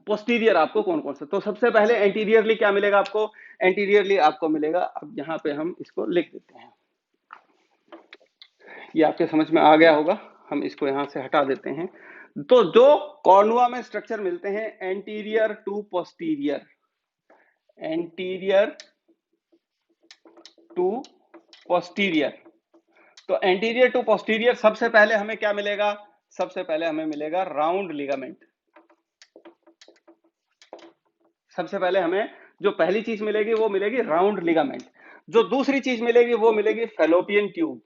Speaker 1: पोस्टीरियर आपको कौन कौन सा। तो सबसे पहले एंटीरियरली क्या मिलेगा आपको, एंटीरियरली आपको मिलेगा, अब यहां पे हम इसको लिख देते हैं, ये आपके समझ में आ गया होगा, हम इसको यहां से हटा देते हैं। तो जो कॉर्नुआ में स्ट्रक्चर मिलते हैं anterior to posterior, anterior to posterior, तो एंटीरियर टू पोस्टीरियर सबसे पहले हमें क्या मिलेगा, सबसे पहले हमें मिलेगा राउंड लिगामेंट। सबसे पहले हमें जो पहली चीज मिलेगी वो मिलेगी राउंड लिगामेंट। जो दूसरी चीज मिलेगी वो मिलेगी फैलोपियन ट्यूब,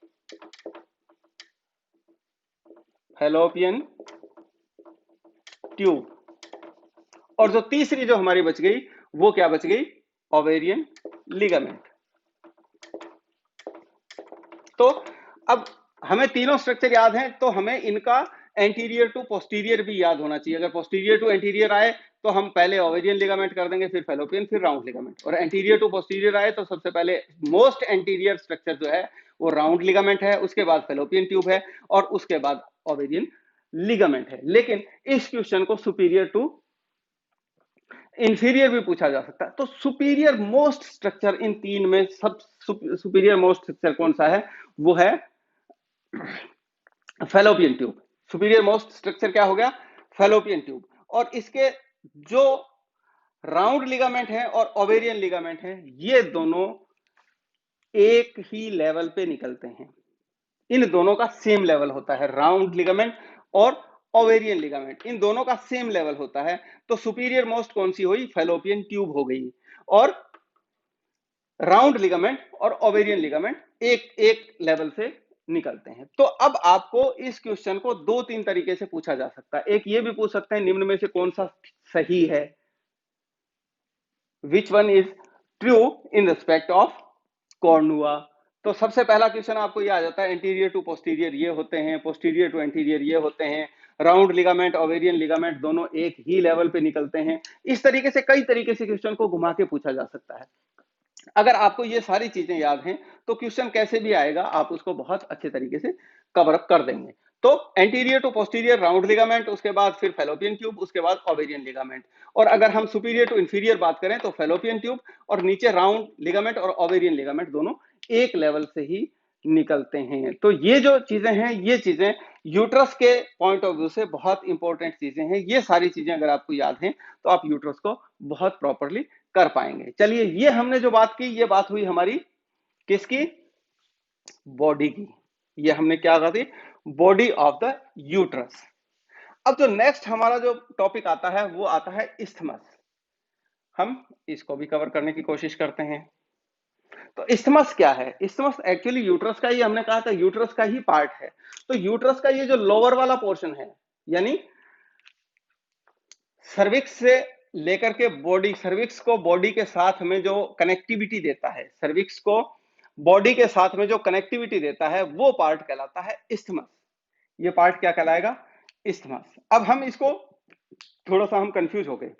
Speaker 1: फैलोपियन ट्यूब। और जो तीसरी जो हमारी बच गई वो क्या बच गई, ओवेरियन लिगामेंट। तो अब हमें तीनों स्ट्रक्चर याद हैं, तो हमें इनका एंटीरियर टू पोस्टीरियर भी याद होना चाहिए। अगर पोस्टीरियर टू एंटीरियर आए तो हम पहले ओवेरियन लिगामेंट कर देंगे, फिर फैलोपियन, फिर राउंड लिगामेंट। और एंटीरियर टू पोस्टीरियर आए तो सबसे पहले मोस्ट एंटीरियर स्ट्रक्चर जो है वो राउंड लिगामेंट है, उसके बाद फैलोपियन ट्यूब है, और उसके बाद ओवेरियन लिगामेंट है। लेकिन इस क्वेश्चन को सुपीरियर टू इंफीरियर भी पूछा जा सकता है। तो सुपीरियर मोस्ट स्ट्रक्चर इन तीन में सब सुपीरियर मोस्ट स्ट्रक्चर कौन सा है, वो है fallopian tube. Superior most structure क्या हो गया, फैलोपियन ट्यूब। और इसके जो राउंड लिगामेंट है और ओवेरियन लिगामेंट है ये दोनों एक ही लेवल पे निकलते हैं, इन दोनों का सेम लेवल होता है, राउंड लिगामेंट और ओवेरियन लिगामेंट, इन दोनों का सेम लेवल होता है। तो सुपीरियर मोस्ट कौन सी हुई, फैलोपियन ट्यूब हो गई, और राउंड लिगामेंट और ओवेरियन लिगामेंट एक एक लेवल से निकलते हैं। तो अब आपको इस क्वेश्चन को 2-3 तरीके से पूछा जा सकता है। एक ये भी पूछ सकते हैं निम्न में से कौन सा सही है, which one is true in respect of कॉर्नुआ। तो सबसे पहला क्वेश्चन आपको ये आ जाता है एंटीरियर टू पोस्टीरियर ये होते हैं, पोस्टीरियर टू एंटीरियर ये होते हैं, राउंड लिगामेंट ओवेरियन लिगामेंट दोनों एक ही लेवल पे निकलते हैं। इस तरीके से कई तरीके से क्वेश्चन को घुमा के पूछा जा सकता है। अगर आपको ये सारी चीजें याद हैं तो क्वेश्चन कैसे भी आएगा आप उसको बहुत अच्छे तरीके से कवर अप कर देंगे। तो anterior to posterior round ligament, उसके बाद फिर फैलोपियन ट्यूब, उसके बाद ओवेरियन लिगामेंट। और अगर हम सुपीरियर टू इंफीरियर बात करें तो फैलोपियन ट्यूब और नीचे राउंड लिगामेंट और ओवेरियन लिगामेंट दोनों एक लेवल से ही निकलते हैं। तो ये जो चीजें हैं, ये चीजें यूट्रस के पॉइंट ऑफ व्यू से बहुत इंपॉर्टेंट चीजें हैं। ये सारी चीजें अगर आपको याद हैं तो आप यूट्रस को बहुत प्रॉपरली कर पाएंगे। चलिए, ये हमने जो बात की, ये बात हुई हमारी किसकी? बॉडी की। ये हमने क्या कहा थी? Body of the uterus. अब जो नेक्स्ट हमारा जो टॉपिक आता है वो आता है इस्थमस। हम इसको भी कवर करने की कोशिश करते हैं। तो इस्थमस क्या है? इस्थमस एक्चुअली यूट्रस का ही, हमने कहा था यूट्रस का ही पार्ट है। तो यूट्रस का ये जो लोअर वाला पोर्शन है, यानी सर्विक्स से लेकर के बॉडी, सर्विक्स को बॉडी के साथ में जो कनेक्टिविटी देता है, सर्विक्स को बॉडी के साथ में जो कनेक्टिविटी देता है, वो पार्ट कहलाता है इस्थमस। ये पार्ट क्या कहलाएगा? इस्थमस। अब हम इसको थोड़ा सा हम कंफ्यूज हो गए,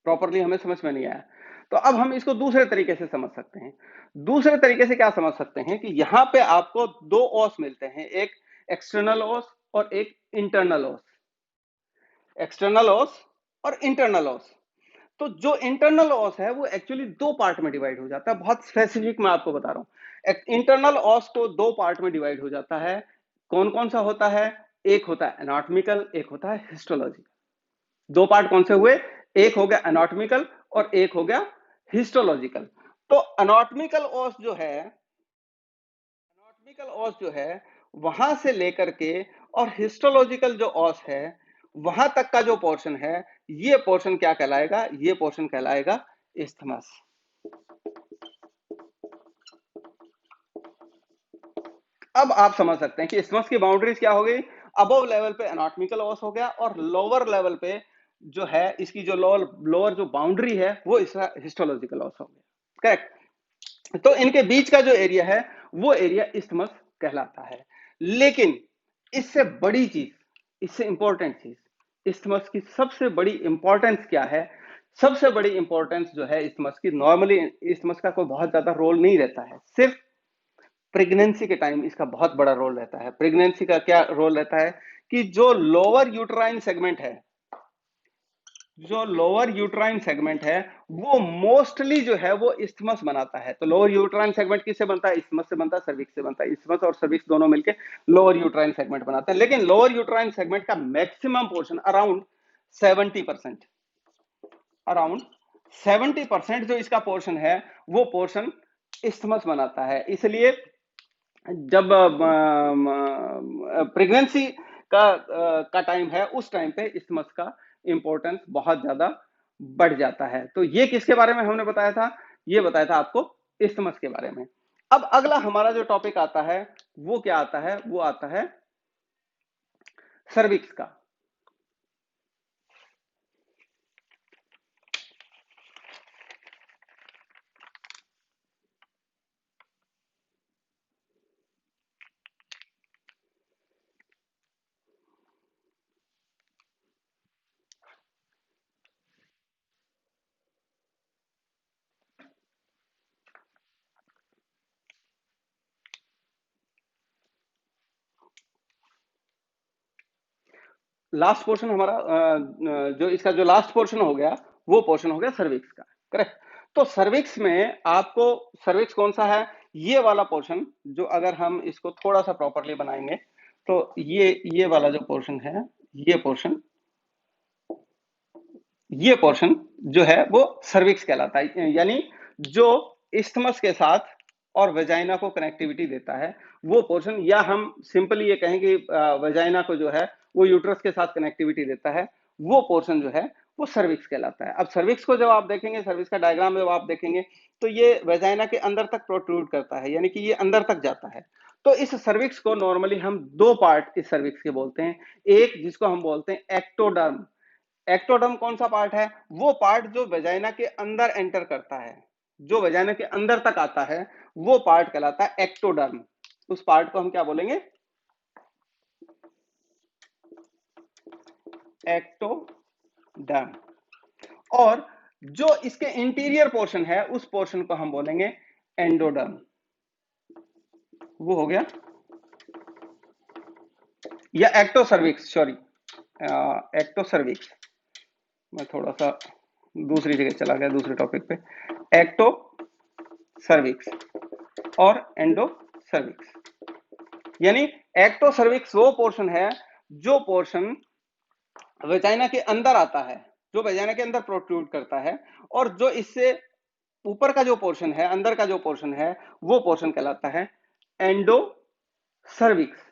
Speaker 1: प्रॉपरली हमें समझ में नहीं आया। तो अब हम इसको दूसरे तरीके से समझ सकते हैं। दूसरे तरीके से क्या समझ सकते हैं कि यहां पे आपको दो ओस मिलते हैं, एक एक्सटर्नल ओस और एक इंटरनल ओस। एक्सटर्नल ओस और इंटरनल ओस। तो जो इंटरनल ओस है वो एक्चुअली दो पार्ट में डिवाइड हो जाता है। बहुत स्पेसिफिक मैं आपको बता रहा हूं। इंटरनल ओस को दो पार्ट में डिवाइड हो जाता है। कौन कौन सा होता है? एक होता है एनाटॉमिकल, एक होता है हिस्टोलॉजिकल। दो पार्ट कौन से हुए? एक हो गया एनाटॉमिकल और एक हो गया हिस्टोलॉजिकल। तो एनाटॉमिकल ओस जो है, एनाटॉमिकल ओस जो है वहां से लेकर के और हिस्टोलॉजिकल जो ओस है वहां तक का जो पोर्शन है, ये पोर्शन क्या कहलाएगा? ये पोर्शन कहलाएगा इस्थमस। अब आप समझ सकते हैं कि इस्थमस की बाउंड्रीज क्या हो गई? अबव लेवल पे एनाटॉमिकल ओस हो गया और लोअर लेवल पे जो है इसकी जो लोअर जो बाउंड्री है वो इसका हिस्टोलॉजिकल ओस हो गया। करेक्ट? तो इनके बीच का जो एरिया है वो एरिया इस्थमस कहलाता है। लेकिन इससे बड़ी चीज, इससे इंपॉर्टेंट चीज, इस्थमस की सबसे बड़ी इंपॉर्टेंस क्या है? सबसे बड़ी इंपॉर्टेंस जो है इस्थमस की, नॉर्मली इस्थमस का कोई बहुत ज्यादा रोल नहीं रहता है, सिर्फ प्रेगनेंसी के टाइम इसका बहुत बड़ा रोल रहता है। प्रेगनेंसी का क्या रोल रहता है कि जो लोअर यूट्राइन सेगमेंट है, जो लोअर यूट्राइन सेगमेंट है वो मोस्टली जो है वो इस्थमस बनाता है। तो लोअर यूट्राइन सेगमेंट किससे बनता है? इस्थमस से बनता है, सर्विक्स से बनता है। इस्थमस और सर्विक्स दोनों मिलकर लोअर यूट्राइन सेगमेंट बनाते हैं। लेकिन लोअर यूट्राइन सेगमेंट का मैक्सिमम पोर्शन अराउंड 70%, अराउंड 70% जो इसका पोर्शन है वो पोर्शन इस्थमस बनाता है। इसलिए जब प्रेगनेंसी का टाइम है, उस टाइम पे इस्थमस का इंपॉर्टेंस बहुत ज्यादा बढ़ जाता है। तो ये किसके बारे में हमने बताया था? ये बताया था आपको इस्थमस के बारे में। अब अगला हमारा जो टॉपिक आता है वो क्या आता है? वो आता है सर्विक्स का। लास्ट पोर्शन हमारा जो इसका जो लास्ट पोर्शन हो गया वो पोर्शन हो गया सर्विक्स का। करेक्ट? तो सर्विक्स में आपको, सर्विक्स कौन सा है? ये वाला पोर्शन, जो अगर हम इसको थोड़ा सा प्रॉपरली बनाएंगे तो ये वाला जो पोर्शन है, ये पोर्शन, ये पोर्शन जो है वो सर्विक्स कहलाता है। यानी जो इस्थमस के साथ और वेजाइना को कनेक्टिविटी देता है वो पोर्शन, या हम सिंपली ये कहें कि वेजाइना को जो है वो यूट्रस के साथ कनेक्टिविटी देता है, वो पोर्शन जो है वो सर्विक्स कहलाता है। अब सर्विक्स को जब आप देखेंगे, सर्विक्स का डायग्राम जब आप देखेंगे तो ये वेजाइना के अंदर तक प्रोट्रूड करता है, यानी कि ये अंदर तक जाता है। तो इस सर्विक्स को नॉर्मली हम दो पार्ट इस सर्विक्स के बोलते हैं। एक जिसको हम बोलते हैं एक्टोडर्म। एक्टोडर्म कौन सा पार्ट है? वो पार्ट जो वेजाइना के अंदर एंटर करता है, जो वेजाइना के अंदर तक आता है, वो पार्ट कहलाता है एक्टोडर्म। उस पार्ट को हम क्या बोलेंगे? एक्टोडर्म। और जो इसके इंटीरियर पोर्शन है उस पोर्शन को हम बोलेंगे एंडोडर्म। वो हो गया या ectocervix, sorry, ectocervix, मैं थोड़ा सा दूसरी जगह चला गया, दूसरे टॉपिक पे। एक्टो सर्विक्स और एंडो सर्विक्स, यानी एक्टो सर्विक्स वो पोर्शन है जो पोर्शन वेजाइना के अंदर आता है, जो वेजाइना के अंदर प्रोट्रूड करता है, और जो इससे ऊपर का जो पोर्शन है, अंदर का जो पोर्शन है, वो पोर्शन कहलाता है एंडो सर्विक्स।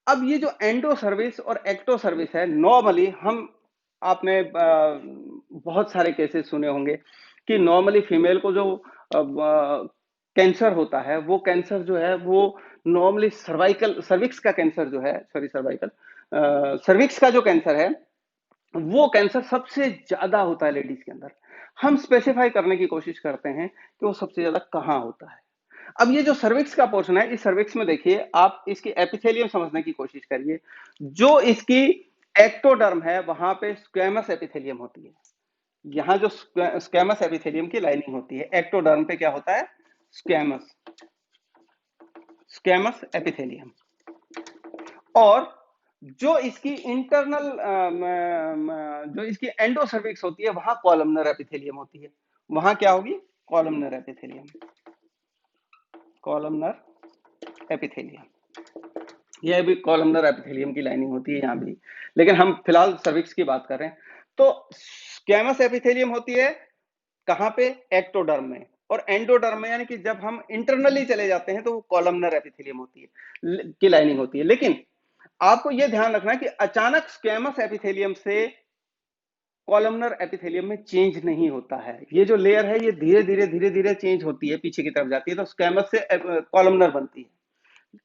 Speaker 1: अब ये जो एंडो सर्विस और एक्टो सर्विस है, नॉर्मली हम, आपने बहुत सारे केसेस सुने होंगे कि नॉर्मली फीमेल को जो कैंसर होता है, वो कैंसर जो है वो नॉर्मली सर्वाइकल, सर्विक्स का कैंसर जो है, सॉरी सर्वाइकल, सर्विक्स का जो कैंसर है, वो कैंसर सबसे ज्यादा होता है लेडीज के अंदर। हम स्पेसिफाई करने की कोशिश करते हैं कि वो सबसे ज्यादा कहाँ होता है। अब ये जो सर्विक्स का पोर्शन है, इस सर्विक्स में देखिए आप इसकी एपिथेलियम समझने की कोशिश करिए। जो इसकी एक्टोडर्म है, वहां पे स्क्वेमस एपिथेलियम होती है। यहाँ जो स्क्वेमस एपिथेलियम की लाइनिंग होती है, एक्टोडर्म पे क्या होता है? Squamous, squamous epithelium. और जो इसकी इंटरनल, जो इसकी एंडोसर्विक्स होती है, वहां कॉलमनर एपिथेलियम होती है। वहां क्या होगी? Columnar epithelium, columnar epithelium. यह भी कॉलमनर एपिथेलियम की लाइनिंग होती है यहाँ भी, लेकिन हम फिलहाल सर्विक्स की बात कर रहे हैं। तो स्क्वेमस एपिथेलियम होती है कहां पे? एक्टोडर्म में। और एंडोडर्म में, यानी कि जब हम इंटरनली चले जाते हैं तो वो कॉलमनर एपिथेलियम होती है, की लाइनिंग होती है। लेकिन आपको यह ध्यान रखना है कि अचानक स्क्वेमस एपिथेलियम से कॉलमनर एपिथेलियम में चेंज नहीं होता है। ये जो लेयर है, ये धीरे धीरे धीरे धीरे चेंज होती है, पीछे की तरफ जाती है, तो स्क्वेमस से कॉलमनर बनती है।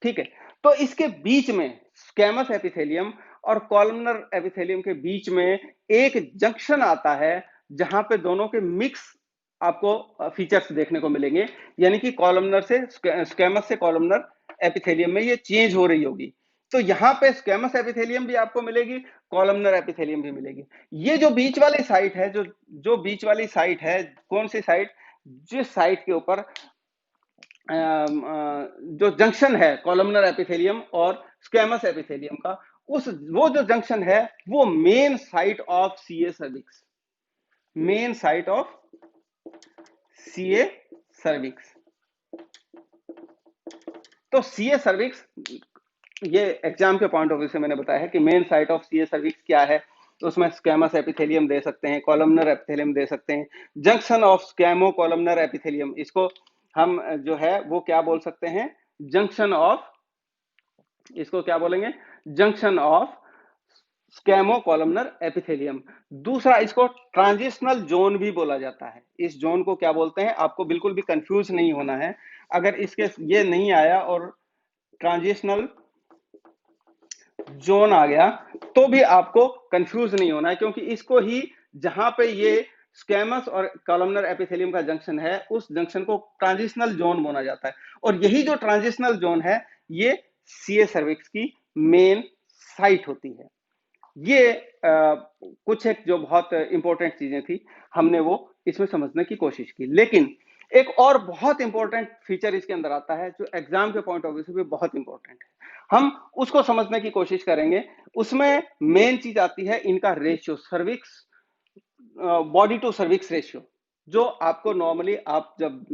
Speaker 1: ठीक है, तो इसके बीच में स्क्वेमस एपिथेलियम और कॉलमनर एपिथेलियम के बीच में एक जंक्शन आता है, जहां पे दोनों के मिक्स आपको फीचर्स देखने को मिलेंगे, यानी कि कॉलमनर से स्क्वेमस से कॉलमनर एपिथेलियम में ये चेंज हो रही होगी। तो यहाँ पे स्क्वेमस एपिथेलियम भी आपको मिलेगी, कॉलमनर एपिथेलियम भी मिलेगी। ये जो बीच वाली साइट है, जो बीच वाली साइट है, कौन सी साइट? जिस साइट के ऊपर जो जंक्शन है कॉलमनर एपिथेलियम और स्क्वेमस एपिथेलियम का, वो जो जंक्शन है, वो main site of CA cervix, main site of CA cervix. तो सीए सर्विक्स, ये एग्जाम के पॉइंट ऑफ व्यू से मैंने बताया है कि main site of CA cervix क्या है। तो उसमें स्क्वेमस एपिथेलियम दे सकते हैं, कॉलमनर एपिथेलियम दे सकते हैं, junction of squamo columnar epithelium, इसको हम जो है वो क्या बोल सकते हैं? जंक्शन ऑफ, इसको क्या बोलेंगे? Junction of squamo columnar epithelium. दूसरा, इसको ट्रांजिशनल जोन भी बोला जाता है। इस जोन को क्या बोलते हैं? आपको बिल्कुल भी कंफ्यूज नहीं होना है। अगर इसके ये नहीं आया और ट्रांजिशनल जोन आ गया, तो भी आपको कंफ्यूज नहीं होना है, क्योंकि इसको ही, जहां पे ये स्क्वेमस और कॉलमनर एपिथेलियम का जंक्शन है, उस जंक्शन को ट्रांजिशनल जोन बोला जाता है। और यही जो ट्रांजिशनल जोन है, ये सीए सर्विक्स की मेन साइट होती है। ये कुछ एक जो बहुत इंपॉर्टेंट चीजें थी, हमने वो इसमें समझने की कोशिश की। लेकिन एक और बहुत इंपॉर्टेंट फीचर इसके अंदर आता है, जो एग्जाम के पॉइंट ऑफ व्यू से भी बहुत इंपॉर्टेंट है, हम उसको समझने की कोशिश करेंगे। उसमें मेन चीज आती है इनका ratio, cervix, body to cervix ratio, जो आपको नॉर्मली, आप जब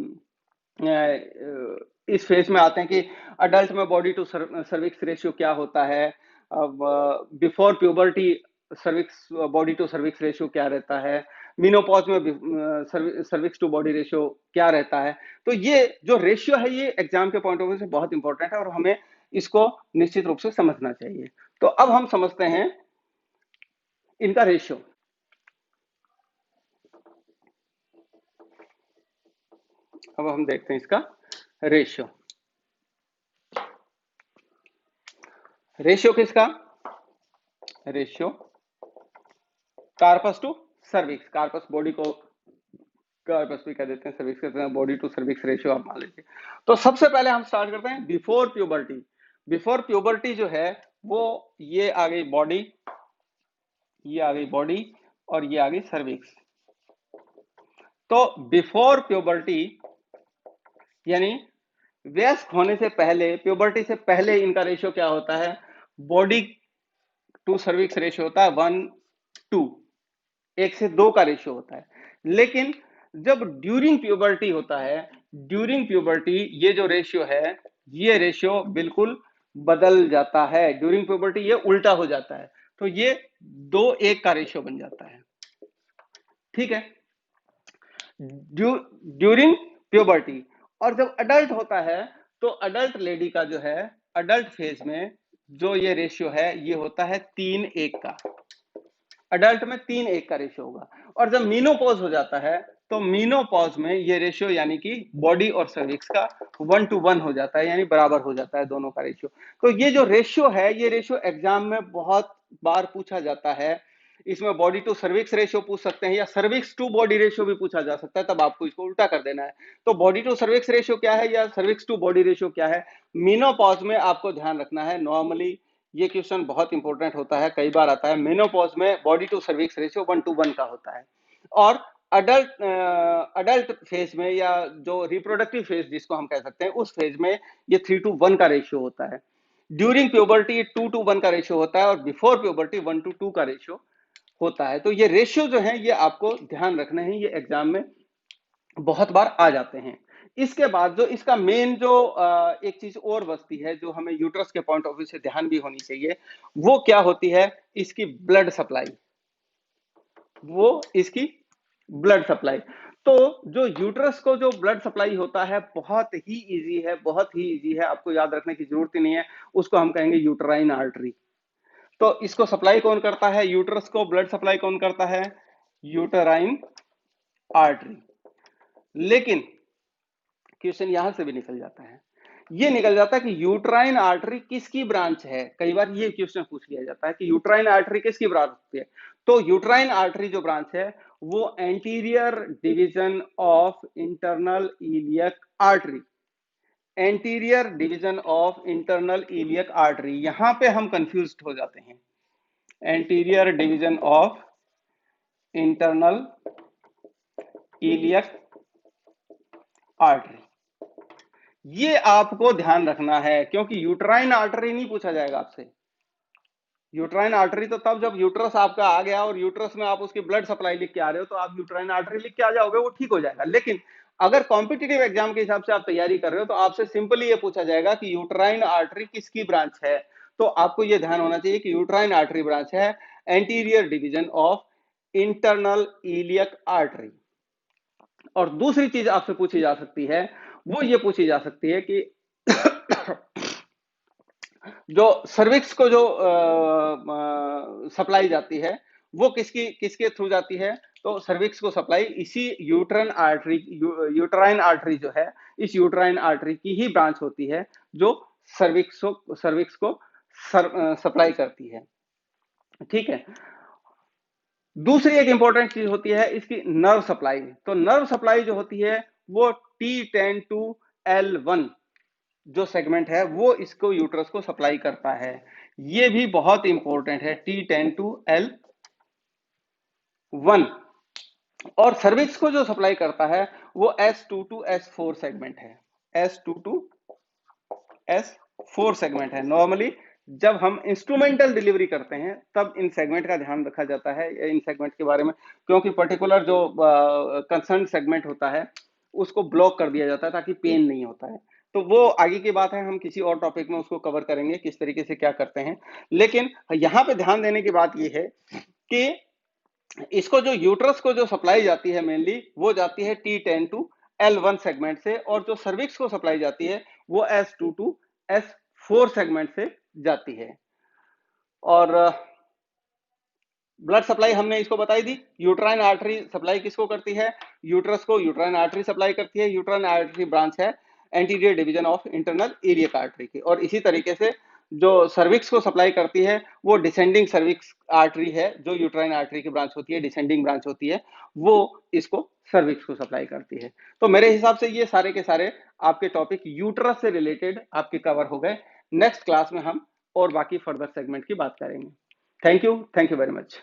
Speaker 1: इस फेज में आते हैं कि अडल्ट में बॉडी टू सर्विक्स रेशियो क्या होता है, अब before puberty cervix, body to cervix ratio क्या रहता है, मीनोपॉज में सर्विक्स टू बॉडी रेशियो क्या रहता है। तो ये जो रेशियो है, ये एग्जाम के पॉइंट ऑफ व्यू से बहुत इंपॉर्टेंट है और हमें इसको निश्चित रूप से समझना चाहिए। तो अब हम समझते हैं इनका रेशियो। अब हम देखते हैं इसका रेशियो। रेशियो किसका? Ratio corpus to cervix. Corpus body को कार्पस भी कह देते हैं, सर्विक्स कहते हैं, बॉडी टू सर्विक्स रेशियो आप मान लीजिए। तो सबसे पहले हम स्टार्ट करते हैं बिफोर प्यूबर्टी। बिफोर प्यूबर्टी जो है वो, ये आ गई बॉडी, ये आ गई बॉडी, और ये आ गई सर्विक्स। तो बिफोर प्यूबर्टी यानी वयस्क होने से पहले, प्यूबर्टी से पहले इनका रेशियो क्या होता है? बॉडी टू सर्विक्स रेशियो होता है 1:2, 1 से 2 का रेशियो होता है। लेकिन जब ड्यूरिंग प्यूबर्टी होता है, ड्यूरिंग प्यूबर्टी ये जो रेशियो है, ये रेशियो बिल्कुल बदल जाता है। ड्यूरिंग प्यूबर्टी ये उल्टा हो जाता है, तो ये 2:1 का रेशियो बन जाता है। ठीक है, ड्यूरिंग प्यूबर्टी। और जब अडल्ट होता है तो अडल्ट लेडी का जो है, अडल्ट फेज में जो ये रेशियो है ये होता है 3:1 का। अडल्ट में 3:1 का रेशियो होगा। और जब मीनोपॉज हो जाता है तो मीनोपॉज में ये रेशियो यानी कि बॉडी और सर्विक्स का 1:1 हो जाता है, यानी बराबर हो जाता है दोनों का रेशियो। तो ये जो रेशियो है, ये रेशियो एग्जाम में बहुत बार पूछा जाता है। इसमें बॉडी टू सर्विक्स रेशियो पूछ सकते हैं या सर्विक्स टू बॉडी रेशियो भी पूछा जा सकता है, तब आपको इसको उल्टा कर देना है। तो बॉडी टू सर्विक्स रेशियो क्या है या सर्विक्स टू बॉडी रेशियो क्या है, मीनोपॉज में आपको ध्यान रखना है। नॉर्मली ये क्वेश्चन बहुत इंपॉर्टेंट होता है, कई बार आता है। मेनोपॉज में बॉडी टू सर्विक्स रेशियो 1:1 का होता है। और अडल्ट फेज में या जो रिप्रोडक्टिव फेज जिसको हम कह सकते हैं, उस फेज में ये 3:1 का रेशियो होता है। ड्यूरिंग प्यूबर्टी 2:1 का रेशियो होता है और बिफोर प्यूबर्टी 1:2 का रेशियो होता है। तो ये रेशियो जो है ये आपको ध्यान रखना है, ये एग्जाम में बहुत बार आ जाते हैं। इसके बाद जो इसका मेन जो एक चीज और बचती है जो हमें यूट्रस के पॉइंट ऑफ व्यू से ध्यान भी होनी चाहिए, वो क्या होती है, इसकी ब्लड सप्लाई। वो इसकी ब्लड सप्लाई। तो जो यूट्रस को जो ब्लड सप्लाई होता है बहुत ही इजी है, बहुत ही इजी है, आपको याद रखने की जरूरत ही नहीं है। उसको हम कहेंगे यूट्राइन आर्टरी। तो इसको सप्लाई कौन करता है, यूट्रस को ब्लड सप्लाई कौन करता है, यूटराइन आर्टरी। लेकिन क्वेश्चन यहां से भी निकल जाता है, ये निकल जाता है कि यूट्राइन आर्टरी किसकी ब्रांच है। कई बार ये क्वेश्चन पूछ लिया जाता है कि यूट्राइन आर्टरी किसकी ब्रांच होती है। तो यूट्राइन आर्टरी जो ब्रांच है वो anterior division of internal iliac artery. Anterior division of internal iliac artery, यहां पे हम कंफ्यूज हो जाते हैं। Anterior division of internal iliac artery, ये आपको ध्यान रखना है, क्योंकि यूट्राइन आर्टरी नहीं पूछा जाएगा आपसे। यूट्राइन आर्टरी तो तब जब यूट्रस आपका आ गया और यूट्रस में आप उसकी ब्लड सप्लाई लिख के आ रहे हो तो आप यूट्राइन आर्टरी लिख के आ जाओगे, वो ठीक हो जाएगा। लेकिन अगर कॉम्पिटिटिव एग्जाम के हिसाब से आप तैयारी कर रहे हो तो आपसे सिंपली ये पूछा जाएगा कि यूट्राइन आर्टरी किसकी ब्रांच है। तो आपको ये ध्यान होना चाहिए कि यूट्राइन आर्टरी ब्रांच है anterior division of internal iliac artery. और दूसरी चीज आपसे पूछी जा सकती है, वो ये पूछी जा सकती है कि जो सर्विक्स को जो सप्लाई जाती है वो किसके थ्रू जाती है। तो सर्विक्स को सप्लाई इसी यूट्राइन आर्टरी जो है, इस यूट्राइन आर्टरी की ही ब्रांच होती है जो सर्विक्स को सप्लाई करती है। ठीक है, दूसरी एक इंपॉर्टेंट चीज होती है इसकी नर्व सप्लाई। तो नर्व सप्लाई जो होती है वो T10 to L1 जो सेगमेंट है वो इसको यूट्रस को सप्लाई करता है। ये भी बहुत इंपॉर्टेंट है, T10 to L1। और सर्विक्स को जो सप्लाई करता है वो S2 to S4 सेगमेंट है। S2 to S4 सेगमेंट है। नॉर्मली जब हम इंस्ट्रूमेंटल डिलीवरी करते हैं तब इन सेगमेंट का ध्यान रखा जाता है, इन सेगमेंट के बारे में, क्योंकि पर्टिकुलर जो कंसर्न सेगमेंट होता है उसको ब्लॉक कर दिया जाता है ताकि पेन नहीं होता है। तो वो आगे की बात है, हम किसी और टॉपिक में उसको कवर करेंगे किस तरीके से क्या करते हैं। लेकिन यहाँ पे ध्यान देने की बात ये है कि इसको जो यूट्रस को जो सप्लाई जाती है मेनली वो जाती है T10 to L1 सेगमेंट से, और जो सर्विक्स को सप्लाई जाती है वो S2 to S4 सेगमेंट से जाती है। और ब्लड सप्लाई हमने इसको बताई दी। यूट्राइन आर्टरी सप्लाई किसको करती है, यूट्रस को यूट्राइन आर्टरी सप्लाई करती है। यूट्राइन आर्टरी ब्रांच है anterior division of internal iliac artery की। और इसी तरीके से जो सर्विक्स को सप्लाई करती है वो डिसेंडिंग सर्विक्स आर्टरी है, जो यूट्राइन आर्टरी की ब्रांच होती है, डिसेंडिंग ब्रांच होती है, वो इसको सर्विक्स को सप्लाई करती है। तो मेरे हिसाब से ये सारे के सारे आपके टॉपिक यूट्रस से रिलेटेड आपके कवर हो गए। नेक्स्ट क्लास में हम और बाकी फर्दर सेगमेंट की बात करेंगे। Thank you very much.